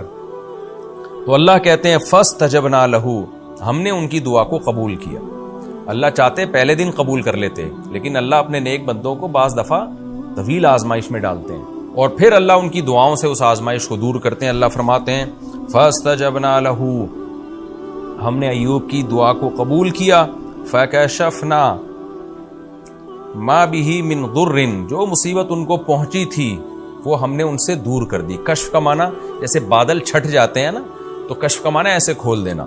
تو اللہ کہتے ہیں فاستجبنا لہ, ہم نے ان کی دعا کو قبول کیا. اللہ چاہتے پہلے دن قبول کر لیتے, لیکن اللہ اپنے نیک بندوں کو بعض دفعہ طویل آزمائش میں ڈالتے ہیں اور پھر اللہ ان کی دعاؤں سے اس آزمائش کو دور کرتے ہیں. اللہ فرماتے ہیں فاستجبنا لہ, ہم نے ایوب کی دعا کو قبول کیا. فکشفنا ما به من ضر, جو مصیبت ان کو پہنچی تھی وہ ہم نے ان سے دور کر دی. کشف کا معنی جیسے بادل چھٹ جاتے ہیں نا, تو کشف کا معنی ایسے کھول دینا.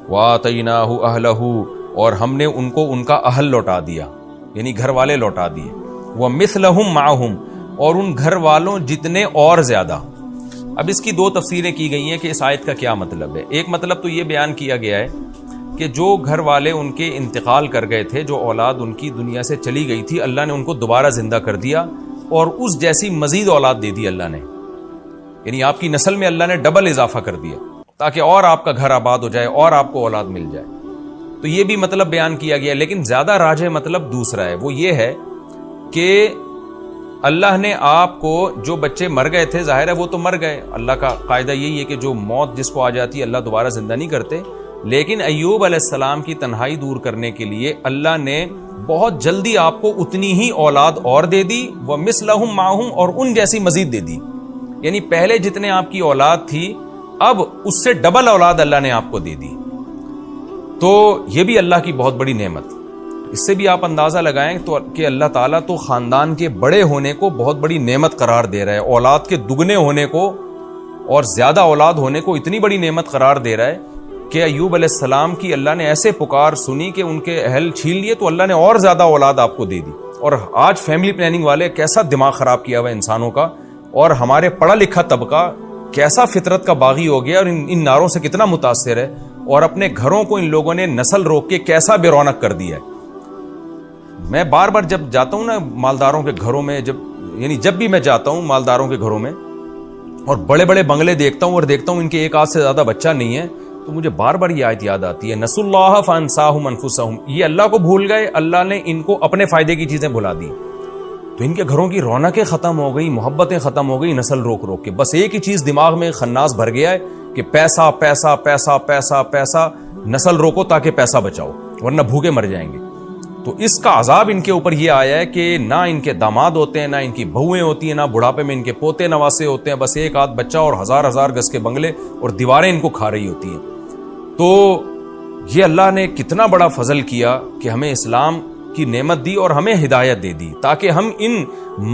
وَآتَيْنَاهُ أَهْلَهُ, اور ہم نے ان کو ان کا اہل لوٹا دیا, یعنی گھر والے لوٹا دیے. وَمِثْلَهُمْ مَعَهُمْ, اور ان گھر والوں جتنے اور زیادہ. اب اس کی دو تفسیریں کی گئی ہیں کہ اس آیت کا کیا مطلب ہے. ایک مطلب تو یہ بیان کیا گیا ہے کہ جو گھر والے ان کے انتقال کر گئے تھے, جو اولاد ان کی دنیا سے چلی گئی تھی, اللہ نے ان کو دوبارہ زندہ کر دیا اور اس جیسی مزید اولاد دے دی اللہ نے. یعنی آپ کی نسل میں اللہ نے ڈبل اضافہ کر دیا تاکہ اور آپ کا گھر آباد ہو جائے اور آپ کو اولاد مل جائے. تو یہ بھی مطلب بیان کیا گیا, لیکن زیادہ راجح مطلب دوسرا ہے. وہ یہ ہے کہ اللہ نے آپ کو, جو بچے مر گئے تھے ظاہر ہے وہ تو مر گئے, اللہ کا قاعدہ یہی ہے کہ جو موت جس کو آ جاتی ہے اللہ دوبارہ زندہ نہیں کرتے, لیکن ایوب علیہ السلام کی تنہائی دور کرنے کے لیے اللہ نے بہت جلدی آپ کو اتنی ہی اولاد اور دے دی. وَمِثْلَهُمْ مَعَهُمْ, اور ان جیسی مزید دے دی. یعنی پہلے جتنے آپ کی اولاد تھی اب اس سے ڈبل اولاد اللہ نے آپ کو دے دی. تو یہ بھی اللہ کی بہت بڑی نعمت. اس سے بھی آپ اندازہ لگائیں تو کہ اللہ تعالیٰ تو خاندان کے بڑے ہونے کو بہت بڑی نعمت قرار دے رہا ہے, اولاد کے دگنے ہونے کو اور زیادہ اولاد ہونے کو اتنی بڑی نعمت قرار دے رہا ہے کہ ایوب علیہ السلام کی اللہ نے ایسے پکار سنی کہ ان کے اہل چھین لیے تو اللہ نے اور زیادہ اولاد آپ کو دے دی. اور آج فیملی پلاننگ والے کیسا دماغ خراب کیا ہوا انسانوں کا, اور ہمارے پڑھا لکھا طبقہ کیسا فطرت کا باغی ہو گیا اور ان نعروں سے کتنا متاثر ہے, اور اپنے گھروں کو ان لوگوں نے نسل روک کے کیسا بے رونق کر دیا ہے. میں بار بار جب جاتا ہوں نا مالداروں کے گھروں میں, جب بھی میں جاتا ہوں مالداروں کے گھروں میں اور بڑے بڑے بنگلے دیکھتا ہوں اور دیکھتا ہوں ان کے ایک آدھ سے زیادہ بچہ نہیں ہے, تو مجھے بار بار یہ آیت یاد آتی ہے, نسوا اللہ فانساہم انفسہم, یہ اللہ کو بھول گئے, اللہ نے ان کو اپنے فائدے کی چیزیں بھلا دی. تو ان کے گھروں کی رونقیں ختم ہو گئی, محبتیں ختم ہو گئی, نسل روک روک کے. بس ایک ہی چیز دماغ میں خناس بھر گیا ہے کہ پیسہ پیسہ پیسہ پیسہ پیسہ, نسل روکو تاکہ پیسہ بچاؤ ورنہ بھوکے مر جائیں گے. تو اس کا عذاب ان کے اوپر یہ آیا ہے کہ نہ ان کے داماد ہوتے ہیں, نہ ان کی بہویں ہوتی ہیں, نہ بڑھاپے میں ان کے پوتے نواسے ہوتے ہیں, بس ایک آدھ بچہ اور ہزار ہزار گز کے بنگلے اور دیواریں ان کو کھا رہی ہوتی ہیں. تو یہ اللہ نے کتنا بڑا فضل کیا کہ ہمیں اسلام کی نعمت دی اور ہمیں ہدایت دے دی تاکہ ہم ان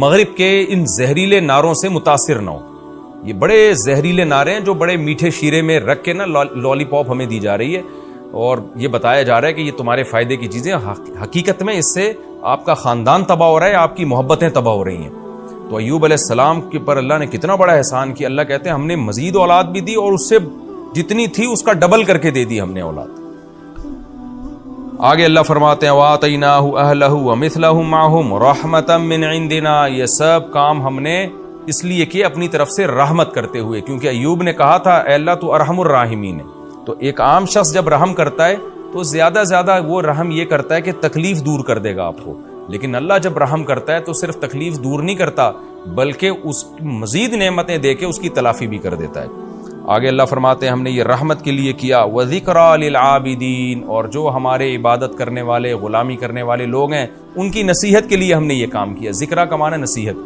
مغرب کے ان زہریلے ناروں سے متاثر نہ ہوں. یہ بڑے زہریلے نعرے ہیں جو بڑے میٹھے شیرے میں رکھ کے نا لالی پاپ ہمیں دی جا رہی ہے، اور یہ بتایا جا رہا ہے کہ یہ تمہارے فائدے کی چیزیں، حقیقت میں اس سے آپ کا خاندان تباہ ہو رہا ہے، آپ کی محبتیں تباہ ہو رہی ہیں۔ تو ایوب علیہ السلام کے پر اللہ نے کتنا بڑا احسان کیا، اللہ کہتے ہیں ہم نے مزید اولاد بھی دی اور اس سے جتنی تھی اس کا ڈبل کر کے دے دی ہم نے اولاد۔ آگے اللہ فرماتے ہیں وَآتَيْنَاهُ أَهْلَهُ وَمِثْلَهُمْ مَعَهُمْ رَحْمَةً مِّنْ عِنْدِنَا، یہ سب کام ہم نے اس لیے کہ اپنی طرف سے رحمت کرتے ہوئے، کیونکہ ایوب نے کہا تھا اے اللہ تو ارحم الراحمین ہے۔ تو ایک عام شخص جب رحم کرتا ہے تو زیادہ وہ رحم یہ کرتا ہے کہ تکلیف دور کر دے گا آپ کو، لیکن اللہ جب رحم کرتا ہے تو صرف تکلیف دور نہیں کرتا بلکہ اس مزید نعمتیں دے کے اس کی تلافی بھی کر دیتا ہے۔ آگے اللہ فرماتے ہیں ہم نے یہ رحمت کے لیے کیا، وَذِكْرَى لِلْعَابِدِينَ، اور جو ہمارے عبادت کرنے والے، غلامی کرنے والے لوگ ہیں ان کی نصیحت کے لیے ہم نے یہ کام کیا۔ ذکرہ کا معنی نصیحت،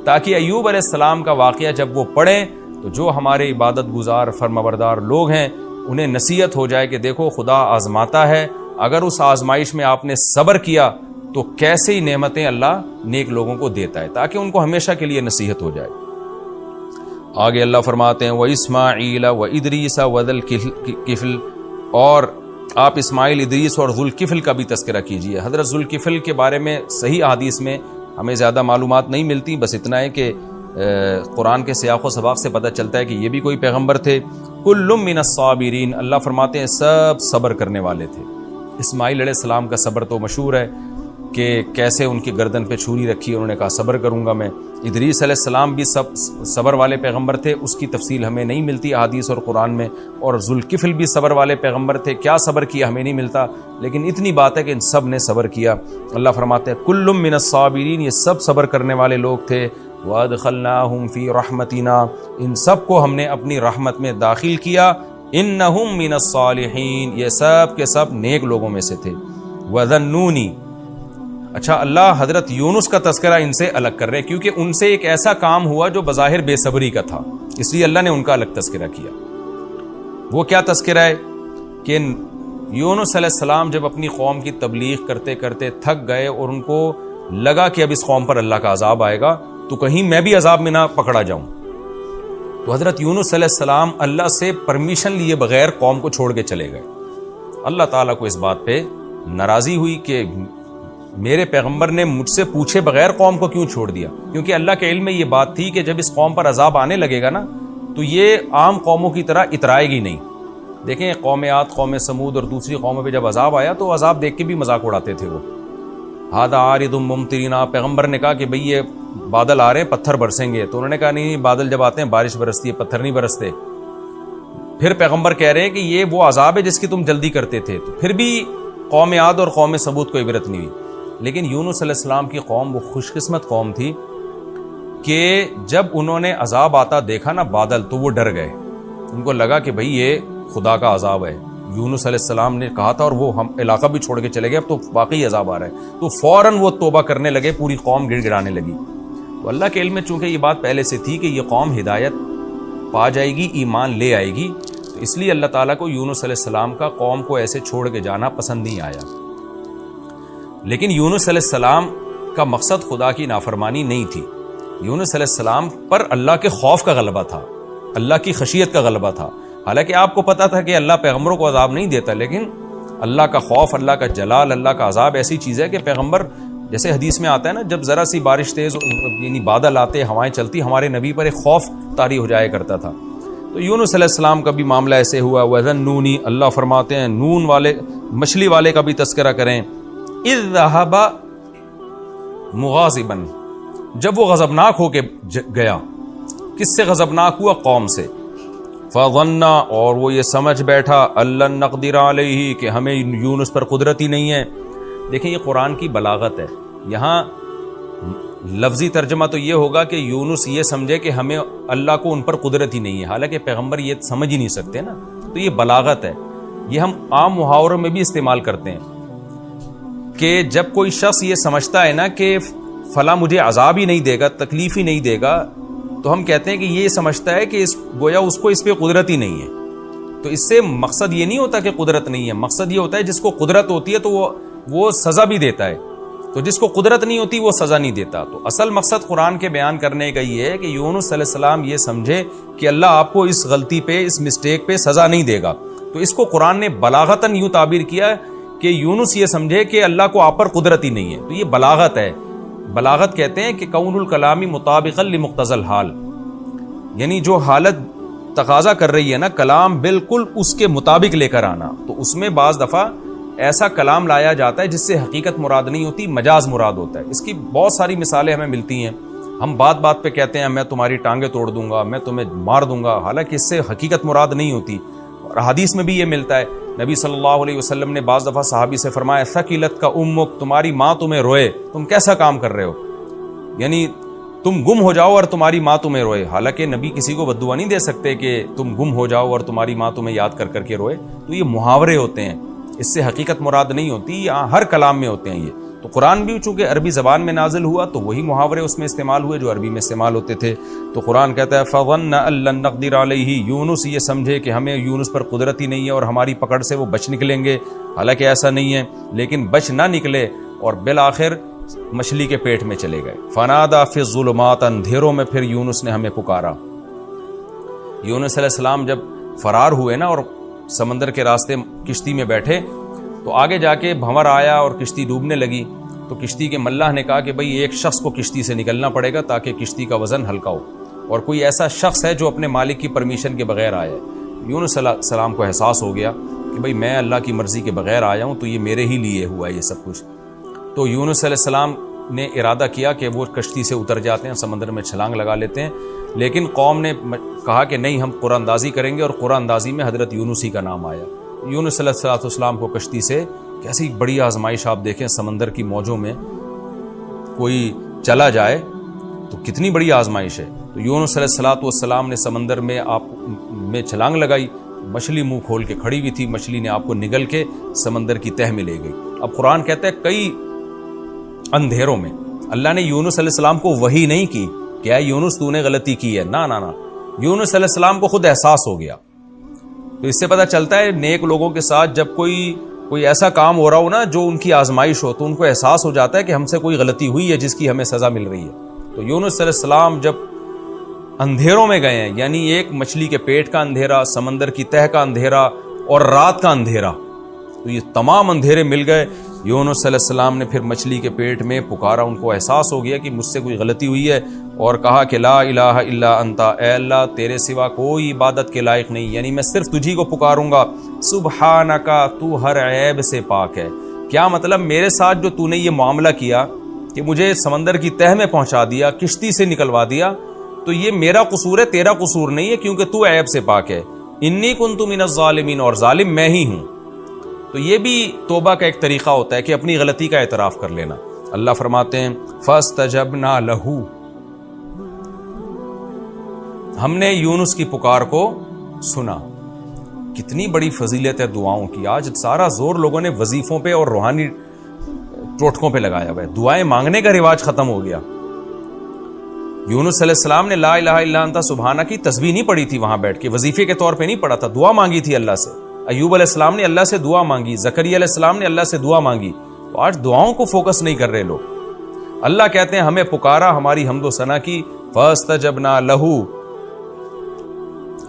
تاکہ ایوب علیہ السلام کا واقعہ جب وہ پڑھیں تو جو ہمارے عبادت گزار فرمانبردار لوگ ہیں انہیں نصیحت ہو جائے کہ دیکھو خدا آزماتا ہے، اگر اس آزمائش میں آپ نے صبر کیا تو کیسے ہی نعمتیں اللہ نیک لوگوں کو دیتا ہے، تاکہ ان کو ہمیشہ کے لیے نصیحت ہو جائے۔ آگے اللہ فرماتے ہیں وَإِسْمَاعِيلَ وَإِدْرِيسَ وَذَا الْكِفْلِ، اور آپ اسماعیل، ادریس اور ذوالکفل کا بھی تذکرہ کیجئے۔ حضرت ذوالکفل کے بارے میں صحیح احادیث میں ہمیں زیادہ معلومات نہیں ملتی، بس اتنا ہے کہ قرآن کے سیاق و سباق سے پتہ چلتا ہے کہ یہ بھی کوئی پیغمبر تھے۔ کل من الصابرین، اللہ فرماتے ہیں سب صبر کرنے والے تھے۔ اسماعیل علیہ السلام کا صبر تو مشہور ہے کہ کیسے ان کی گردن پہ چھری رکھی، انہوں نے کہا صبر کروں گا میں۔ ادریس علیہ السلام بھی صبر والے پیغمبر تھے، اس کی تفصیل ہمیں نہیں ملتی احادیث اور قرآن میں، اور ذوالکفل بھی صبر والے پیغمبر تھے، کیا صبر کیا ہمیں نہیں ملتا، لیکن اتنی بات ہے کہ ان سب نے صبر کیا۔ اللہ فرماتے ہیں کل من الصابرین، یہ سب صبر کرنے والے لوگ تھے۔ وَأَدْخَلْنَاهُمْ فِي رَحْمَتِنَا، ان سب کو ہم نے اپنی رحمت میں داخل کیا۔ إِنَّهُمْ مِنَ الصَّالِحِينَ، یہ سب کے سب نیک لوگوں میں سے تھے۔ وَذَنُّونِ، اچھا اللہ حضرت یونس کا تذکرہ ان سے الگ کر رہے ہیں، کیونکہ ان سے ایک ایسا کام ہوا جو بظاہر بے صبری کا تھا، اس لیے اللہ نے ان کا الگ تذکرہ کیا۔ وہ کیا تذکرہ ہے کہ یونس علیہ السلام جب اپنی قوم کی تبلیغ کرتے کرتے تھک گئے اور ان کو لگا کہ اب اس قوم پر اللہ کا عذاب آئے گا تو کہیں میں بھی عذاب میں نہ پکڑا جاؤں، تو حضرت یونس علیہ السلام اللہ سے پرمیشن لیے بغیر قوم کو چھوڑ کے چلے گئے۔ اللہ تعالیٰ کو اس بات پہ ناراضی ہوئی کہ میرے پیغمبر نے مجھ سے پوچھے بغیر قوم کو کیوں چھوڑ دیا، کیونکہ اللہ کے علم میں یہ بات تھی کہ جب اس قوم پر عذاب آنے لگے گا نا تو یہ عام قوموں کی طرح اترائے گی نہیں۔ دیکھیں قوم عاد، قوم سمود اور دوسری قوموں پہ جب عذاب آیا تو عذاب دیکھ کے بھی مذاق اڑاتے تھے وہ۔ ہذا عارض ممطرنا، پیغمبر نے کہا کہ بھئی یہ بادل آ رہے ہیں پتھر برسیں گے، تو انہوں نے کہا نہیں بادل جب آتے ہیں بارش برستی ہے، پتھر نہیں برستے۔ پھر پیغمبر کہہ رہے ہیں کہ یہ وہ عذاب ہے جس کی تم جلدی کرتے تھے، تو پھر بھی قوم عاد اور قوم سمود کو عبرت نہیں ہوئی۔ لیکن یونس علیہ السلام کی قوم وہ خوش قسمت قوم تھی کہ جب انہوں نے عذاب آتا دیکھا نا بادل تو وہ ڈر گئے، ان کو لگا کہ بھئی یہ خدا کا عذاب ہے، یونس علیہ السلام نے کہا تھا اور وہ ہم علاقہ بھی چھوڑ کے چلے گئے، اب تو واقعی عذاب آ رہا ہے، تو فوراً وہ توبہ کرنے لگے، پوری قوم گڑ گڑانے لگی۔ تو اللہ کے علم میں چونکہ یہ بات پہلے سے تھی کہ یہ قوم ہدایت پا جائے گی، ایمان لے آئے گی، تو اس لیے اللہ تعالیٰ کو یونس علیہ السلام کا قوم کو ایسے چھوڑ کے جانا پسند نہیں آیا۔ لیکن یونس علیہ السلام کا مقصد خدا کی نافرمانی نہیں تھی، یونس علیہ السلام پر اللہ کے خوف کا غلبہ تھا، اللہ کی خشیت کا غلبہ تھا۔ حالانکہ آپ کو پتا تھا کہ اللہ پیغمبروں کو عذاب نہیں دیتا، لیکن اللہ کا خوف، اللہ کا جلال، اللہ کا عذاب ایسی چیز ہے کہ پیغمبر، جیسے حدیث میں آتا ہے نا جب ذرا سی بارش تیز یعنی بادل آتے، ہوائیں چلتی، ہمارے نبی پر ایک خوف طاری ہو جایا کرتا تھا۔ تو یونس علیہ السلام کا بھی معاملہ ایسے ہوا۔ وَذَنُّونِ، اللہ فرماتے ہیں نون والے مچھلی والے کا بھی تذکرہ کریں۔ اِذْ ذَهَبَ مُغَاضِبًا، جب وہ غضبناک ہو کے گیا، کس سے غضبناک ہوا؟ قوم سے۔ فَظَنَّ، اور وہ یہ سمجھ بیٹھا، أَلَّن نَّقْدِرَ عَلَيْهِ، کہ ہمیں یونس پر قدرت ہی نہیں ہے۔ دیکھیں یہ قرآن کی بلاغت ہے، یہاں لفظی ترجمہ تو یہ ہوگا کہ یونس یہ سمجھے کہ ہمیں اللہ کو ان پر قدرت ہی نہیں ہے، حالانکہ پیغمبر یہ سمجھ ہی نہیں سکتے نا، تو یہ بلاغت ہے، یہ ہم عام محاوروں میں بھی استعمال کرتے ہیں کہ جب کوئی شخص یہ سمجھتا ہے نا کہ فلاں مجھے عذاب ہی نہیں دے گا، تکلیف ہی نہیں دے گا، تو ہم کہتے ہیں کہ یہ سمجھتا ہے کہ گویا اس کو اس پہ قدرت ہی نہیں ہے۔ تو اس سے مقصد یہ نہیں ہوتا کہ قدرت نہیں ہے، مقصد یہ ہوتا ہے جس کو قدرت ہوتی ہے تو وہ سزا بھی دیتا ہے، تو جس کو قدرت نہیں ہوتی وہ سزا نہیں دیتا. تو اصل مقصد قرآن کے بیان کرنے کا یہ ہے کہ یونس علیہ السلام یہ سمجھے کہ اللہ آپ کو اس غلطی پہ، اس مسٹیک پہ سزا نہیں دے گا. تو اس کو قرآن نے بلاغتاً یوں تعبیر کیا کہ یونس یہ سمجھے کہ اللہ کو آپ پر قدرت ہی نہیں ہے. تو یہ بلاغت ہے. بلاغت کہتے ہیں کہ کون الکلامی مطابقا لمقتضی الحال، یعنی جو حالت تقاضا کر رہی ہے نا، کلام بالکل اس کے مطابق لے کر آنا. تو اس میں بعض دفعہ ایسا کلام لایا جاتا ہے جس سے حقیقت مراد نہیں ہوتی، مجاز مراد ہوتا ہے. اس کی بہت ساری مثالیں ہمیں ملتی ہیں. ہم بات بات پہ کہتے ہیں میں تمہاری ٹانگیں توڑ دوں گا، میں تمہیں مار دوں گا، حالانکہ اس سے حقیقت مراد نہیں ہوتی. اور حدیث میں بھی یہ ملتا ہے. نبی صلی اللہ علیہ وسلم نے بعض دفعہ صحابی سے فرمایا ثقلت کا امک، تمہاری ماں تمہیں روئے، تم کیسا کام کر رہے ہو، یعنی تم گم ہو جاؤ اور تمہاری ماں تمہیں روئے. حالانکہ نبی کسی کو بددعا نہیں دے سکتے کہ تم گم ہو جاؤ اور تمہاری ماں تمہیں یاد کر کر کے روئے. تو یہ محاورے ہوتے ہیں، اس سے حقیقت مراد نہیں ہوتی. ہر کلام میں ہوتے ہیں یہ. تو قرآن بھی چونکہ عربی زبان میں نازل ہوا تو وہی محاورے اس میں استعمال ہوئے جو عربی میں استعمال ہوتے تھے. تو قرآن کہتا ہے فَظَنَّ أَن لَّن نَّقْدِرَ عَلَيْهِ، یونس یہ سمجھے کہ ہمیں یونس پر قدرت ہی نہیں ہے اور ہماری پکڑ سے وہ بچ نکلیں گے. حالانکہ ایسا نہیں ہے، لیکن بچ نہ نکلے اور بالآخر مچھلی کے پیٹ میں چلے گئے. فَنَادَىٰ فِي الظُّلُمَاتِ، اندھیروں میں پھر یونس نے ہمیں پکارا. یونس علیہ السلام جب فرار ہوئے نا اور سمندر کے راستے کشتی میں بیٹھے تو آگے جا کے بھنور آیا اور کشتی ڈوبنے لگی. تو کشتی کے ملاح نے کہا کہ بھئی ایک شخص کو کشتی سے نکلنا پڑے گا تاکہ کشتی کا وزن ہلکا ہو، اور کوئی ایسا شخص ہے جو اپنے مالک کی پرمیشن کے بغیر آیا ہے. یونس علیہ السلام کو احساس ہو گیا کہ بھئی میں اللہ کی مرضی کے بغیر آیا ہوں تو یہ میرے ہی لیے ہوا ہے یہ سب کچھ. تو یونس علیہ السلام نے ارادہ کیا کہ وہ کشتی سے اتر جاتے ہیں، سمندر میں چھلانگ لگا لیتے ہیں. لیکن قوم نے کہا کہ نہیں، ہم قرآن اندازی کریں گے، اور قرآن اندازی میں حضرت یونس ہی کا نام آیا. یونس علیہ السلام کو کشتی سے کیسی بڑی آزمائش، آپ دیکھیں سمندر کی موجوں میں کوئی چلا جائے تو کتنی بڑی آزمائش ہے. تو یونس علیہ السلام نے سمندر میں آپ میں چھلانگ لگائی، مچھلی منہ کھول کے کھڑی ہوئی تھی، مچھلی نے آپ کو نگل کے سمندر کی تہ میں لے گئی. اب قرآن کہتا ہے کئی اندھیروں میں اللہ نے یونس علیہ السلام کو وحی نہیں کی کہ اے یونس تو نے غلطی کی ہے، نہ. یونس علیہ السلام کو خود احساس ہو گیا. تو اس سے پتہ چلتا ہے نیک لوگوں کے ساتھ جب کوئی ایسا کام ہو رہا ہو نا جو ان کی آزمائش ہو تو ان کو احساس ہو جاتا ہے کہ ہم سے کوئی غلطی ہوئی ہے جس کی ہمیں سزا مل رہی ہے. تو یونس علیہ السلام جب اندھیروں میں گئے ہیں، یعنی ایک مچھلی کے پیٹ کا اندھیرا، سمندر کی تہ کا اندھیرا اور رات کا اندھیرا، تو یہ تمام اندھیرے مل گئے. یونس علیہ السلام نے پھر مچھلی کے پیٹ میں پکارا، ان کو احساس ہو گیا کہ مجھ سے کوئی غلطی ہوئی ہے، اور کہا کہ لا الہ الا انت، اے اللہ تیرے سوا کوئی عبادت کے لائق نہیں، یعنی میں صرف تجھی کو پکاروں گا. سبحانک، تو ہر عیب سے پاک ہے. کیا مطلب؟ میرے ساتھ جو تو نے یہ معاملہ کیا کہ مجھے سمندر کی تہ میں پہنچا دیا، کشتی سے نکلوا دیا، تو یہ میرا قصور ہے، تیرا قصور نہیں ہے، کیونکہ تو عیب سے پاک ہے. انی کنت من الظالمین، اور ظالم میں ہی ہوں. تو یہ بھی توبہ کا ایک طریقہ ہوتا ہے کہ اپنی غلطی کا اعتراف کر لینا. اللہ فرماتے ہیں فاستجبنا لہ، ہم نے یونس کی پکار کو سنا. کتنی بڑی فضیلت ہے دعاؤں کی. آج سارا زور لوگوں نے وظیفوں پہ اور روحانی ٹوٹکوں پہ لگایا ہوا ہے. دعائیں مانگنے کا رواج ختم ہو گیا. یونس علیہ السلام نے لا الہ الا انت سبحانہ کی تسبیح نہیں پڑھی تھی وہاں بیٹھ کے، وظیفے کے طور پہ نہیں پڑھا تھا، دعا مانگی تھی اللہ سے. ایوب علیہ السلام نے اللہ سے دعا مانگی، زکریا علیہ السلام نے اللہ سے دعا مانگی. تو آج دعاؤں کو فوکس نہیں کر رہے لوگ. اللہ کہتے ہیں ہمیں پکارا، ہماری حمد و ثنا کی. فاستجبنا لہ،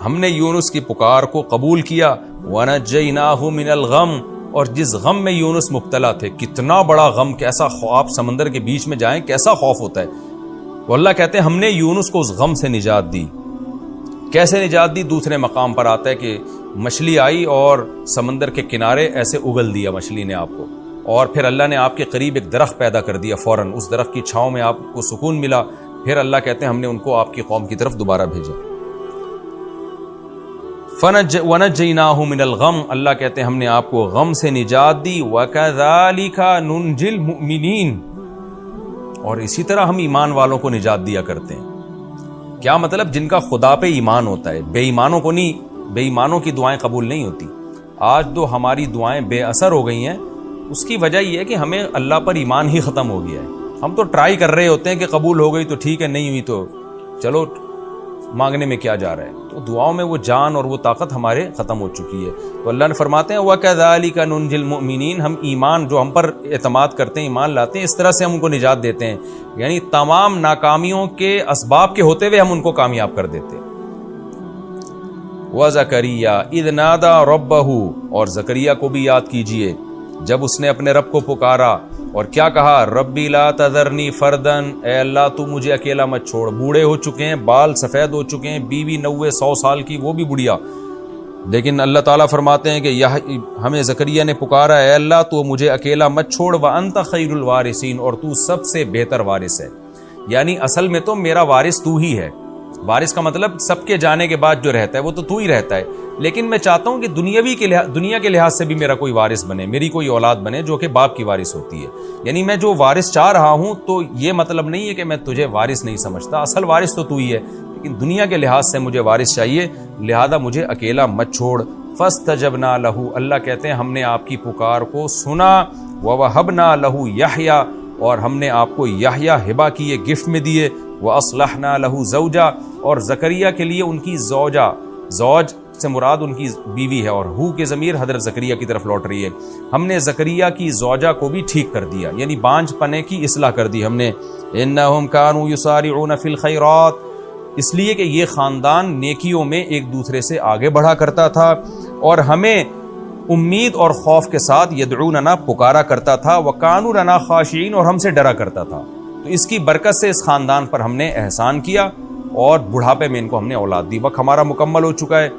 ہم نے یونس کی پکار کو قبول کیا. ونجیناہ من الغم، اور جس غم میں یونس مبتلا تھے، کتنا بڑا غم، کیسا خوف، سمندر کے بیچ میں جائیں کیسا خوف ہوتا ہے. تو اللہ کہتے ہیں ہم نے یونس کو اس غم سے نجات دی. کیسے نجات دی؟ دوسرے مقام پر آتا ہے کہ مچھلی آئی اور سمندر کے کنارے ایسے اگل دیا مچھلی نے آپ کو، اور پھر اللہ نے آپ کے قریب ایک درخت پیدا کر دیا فوراً، اس درخت کی چھاؤں میں آپ کو سکون ملا. پھر اللہ کہتے ہیں ہم نے ان کو آپ کی قوم کی طرف دوبارہ بھیجا. ونجیناہ من الغم، اللہ کہتے ہیں ہم نے آپ کو غم سے نجات دی. وکذالک ننجی المؤمنین، اور اسی طرح ہم ایمان والوں کو نجات دیا کرتے ہیں. کیا مطلب؟ جن کا خدا پہ ایمان ہوتا ہے. بے ایمانوں کو نہیں، بے ایمانوں کی دعائیں قبول نہیں ہوتی. آج تو ہماری دعائیں بے اثر ہو گئی ہیں. اس کی وجہ یہ ہے کہ ہمیں اللہ پر ایمان ہی ختم ہو گیا ہے. ہم تو ٹرائی کر رہے ہوتے ہیں کہ قبول ہو گئی تو ٹھیک ہے، نہیں ہوئی تو چلو مانگنے میں کیا جا رہا ہے؟ تو دعاؤں میں وہ جان اور وہ طاقت ہمارے ختم ہو چکی ہے۔ تو اللہ نے فرماتے ہیں وَكَذَلِكَ نُنْجِي الْمُؤْمِنِينَ، ہم ایمان جو ہم پر اعتماد کرتے ہیں، ایمان لاتے ہیں، اس طرح سے ہم ان کو نجات دیتے ہیں، یعنی تمام ناکامیوں کے اسباب کے ہوتے ہوئے ہم ان کو کامیاب کر دیتے ہیں۔ وَزَكَرِيَّا إِذْ نَادَى رَبَّهُ، اور زکریا کو بھی یاد کیجئے جب اس نے اپنے رب کو پکارا اور کیا کہا، ربی لا تذرنی فردن، اے اللہ تو مجھے اکیلا مت چھوڑ۔ بوڑھے ہو چکے ہیں، بال سفید ہو چکے ہیں، بیوی 90-100 سال کی، وہ بھی بڑھیا، لیکن اللہ تعالیٰ فرماتے ہیں کہ ہمیں زکریا نے پکارا، اے اللہ تو مجھے اکیلا مت چھوڑ، وانت خیر الوارثین، اور تو سب سے بہتر وارث ہے۔ یعنی اصل میں تو میرا وارث تو ہی ہے۔ وارث کا مطلب سب کے جانے کے بعد جو رہتا ہے وہ تو ہی رہتا ہے، لیکن میں چاہتا ہوں کہ دنیا کے لحاظ سے بھی میرا کوئی وارث بنے، میری کوئی اولاد بنے جو کہ باپ کی وارث ہوتی ہے۔ یعنی میں جو وارث چاہ رہا ہوں تو یہ مطلب نہیں ہے کہ میں تجھے وارث نہیں سمجھتا، اصل وارث تو ہی ہے، لیکن دنیا کے لحاظ سے مجھے وارث چاہیے، لہذا مجھے اکیلا مت چھوڑ۔ فاستجبنا لہ، اللہ کہتے ہیں ہم نے آپ کی پکار کو سنا، ووہبنا لہ یحییٰ، اور ہم نے آپ کو یحییٰ ہبہ کیے، گفٹ میں دیے، واصلحنا لہ زوجہ، اور زکریا کے لیے ان کی زوجہ، زوج سے مراد ان کی بیوی ہے، اور ہو کے ضمیر حضرت زکریا کی طرف لوٹ رہی ہے، ہم نے زکریا کی زوجہ کو بھی ٹھیک کر دیا، یعنی بانجھ پنے کی اصلاح کر دی ہم نے۔ انہم کانوا یسارعون فی الخیرات، اس لیے کہ یہ خاندان نیکیوں میں ایک دوسرے سے آگے بڑھا کرتا تھا اور ہمیں امید اور خوف کے ساتھ یدعوننا پکارا کرتا تھا، وکانوا لنا خاشعین، اور ہم سے ڈرا کرتا تھا۔ تو اس کی برکت سے اس خاندان پر ہم نے احسان کیا اور بڑھاپے میں ان کو ہم نے اولاد دی۔ وقت ہمارا مکمل ہو چکا ہے،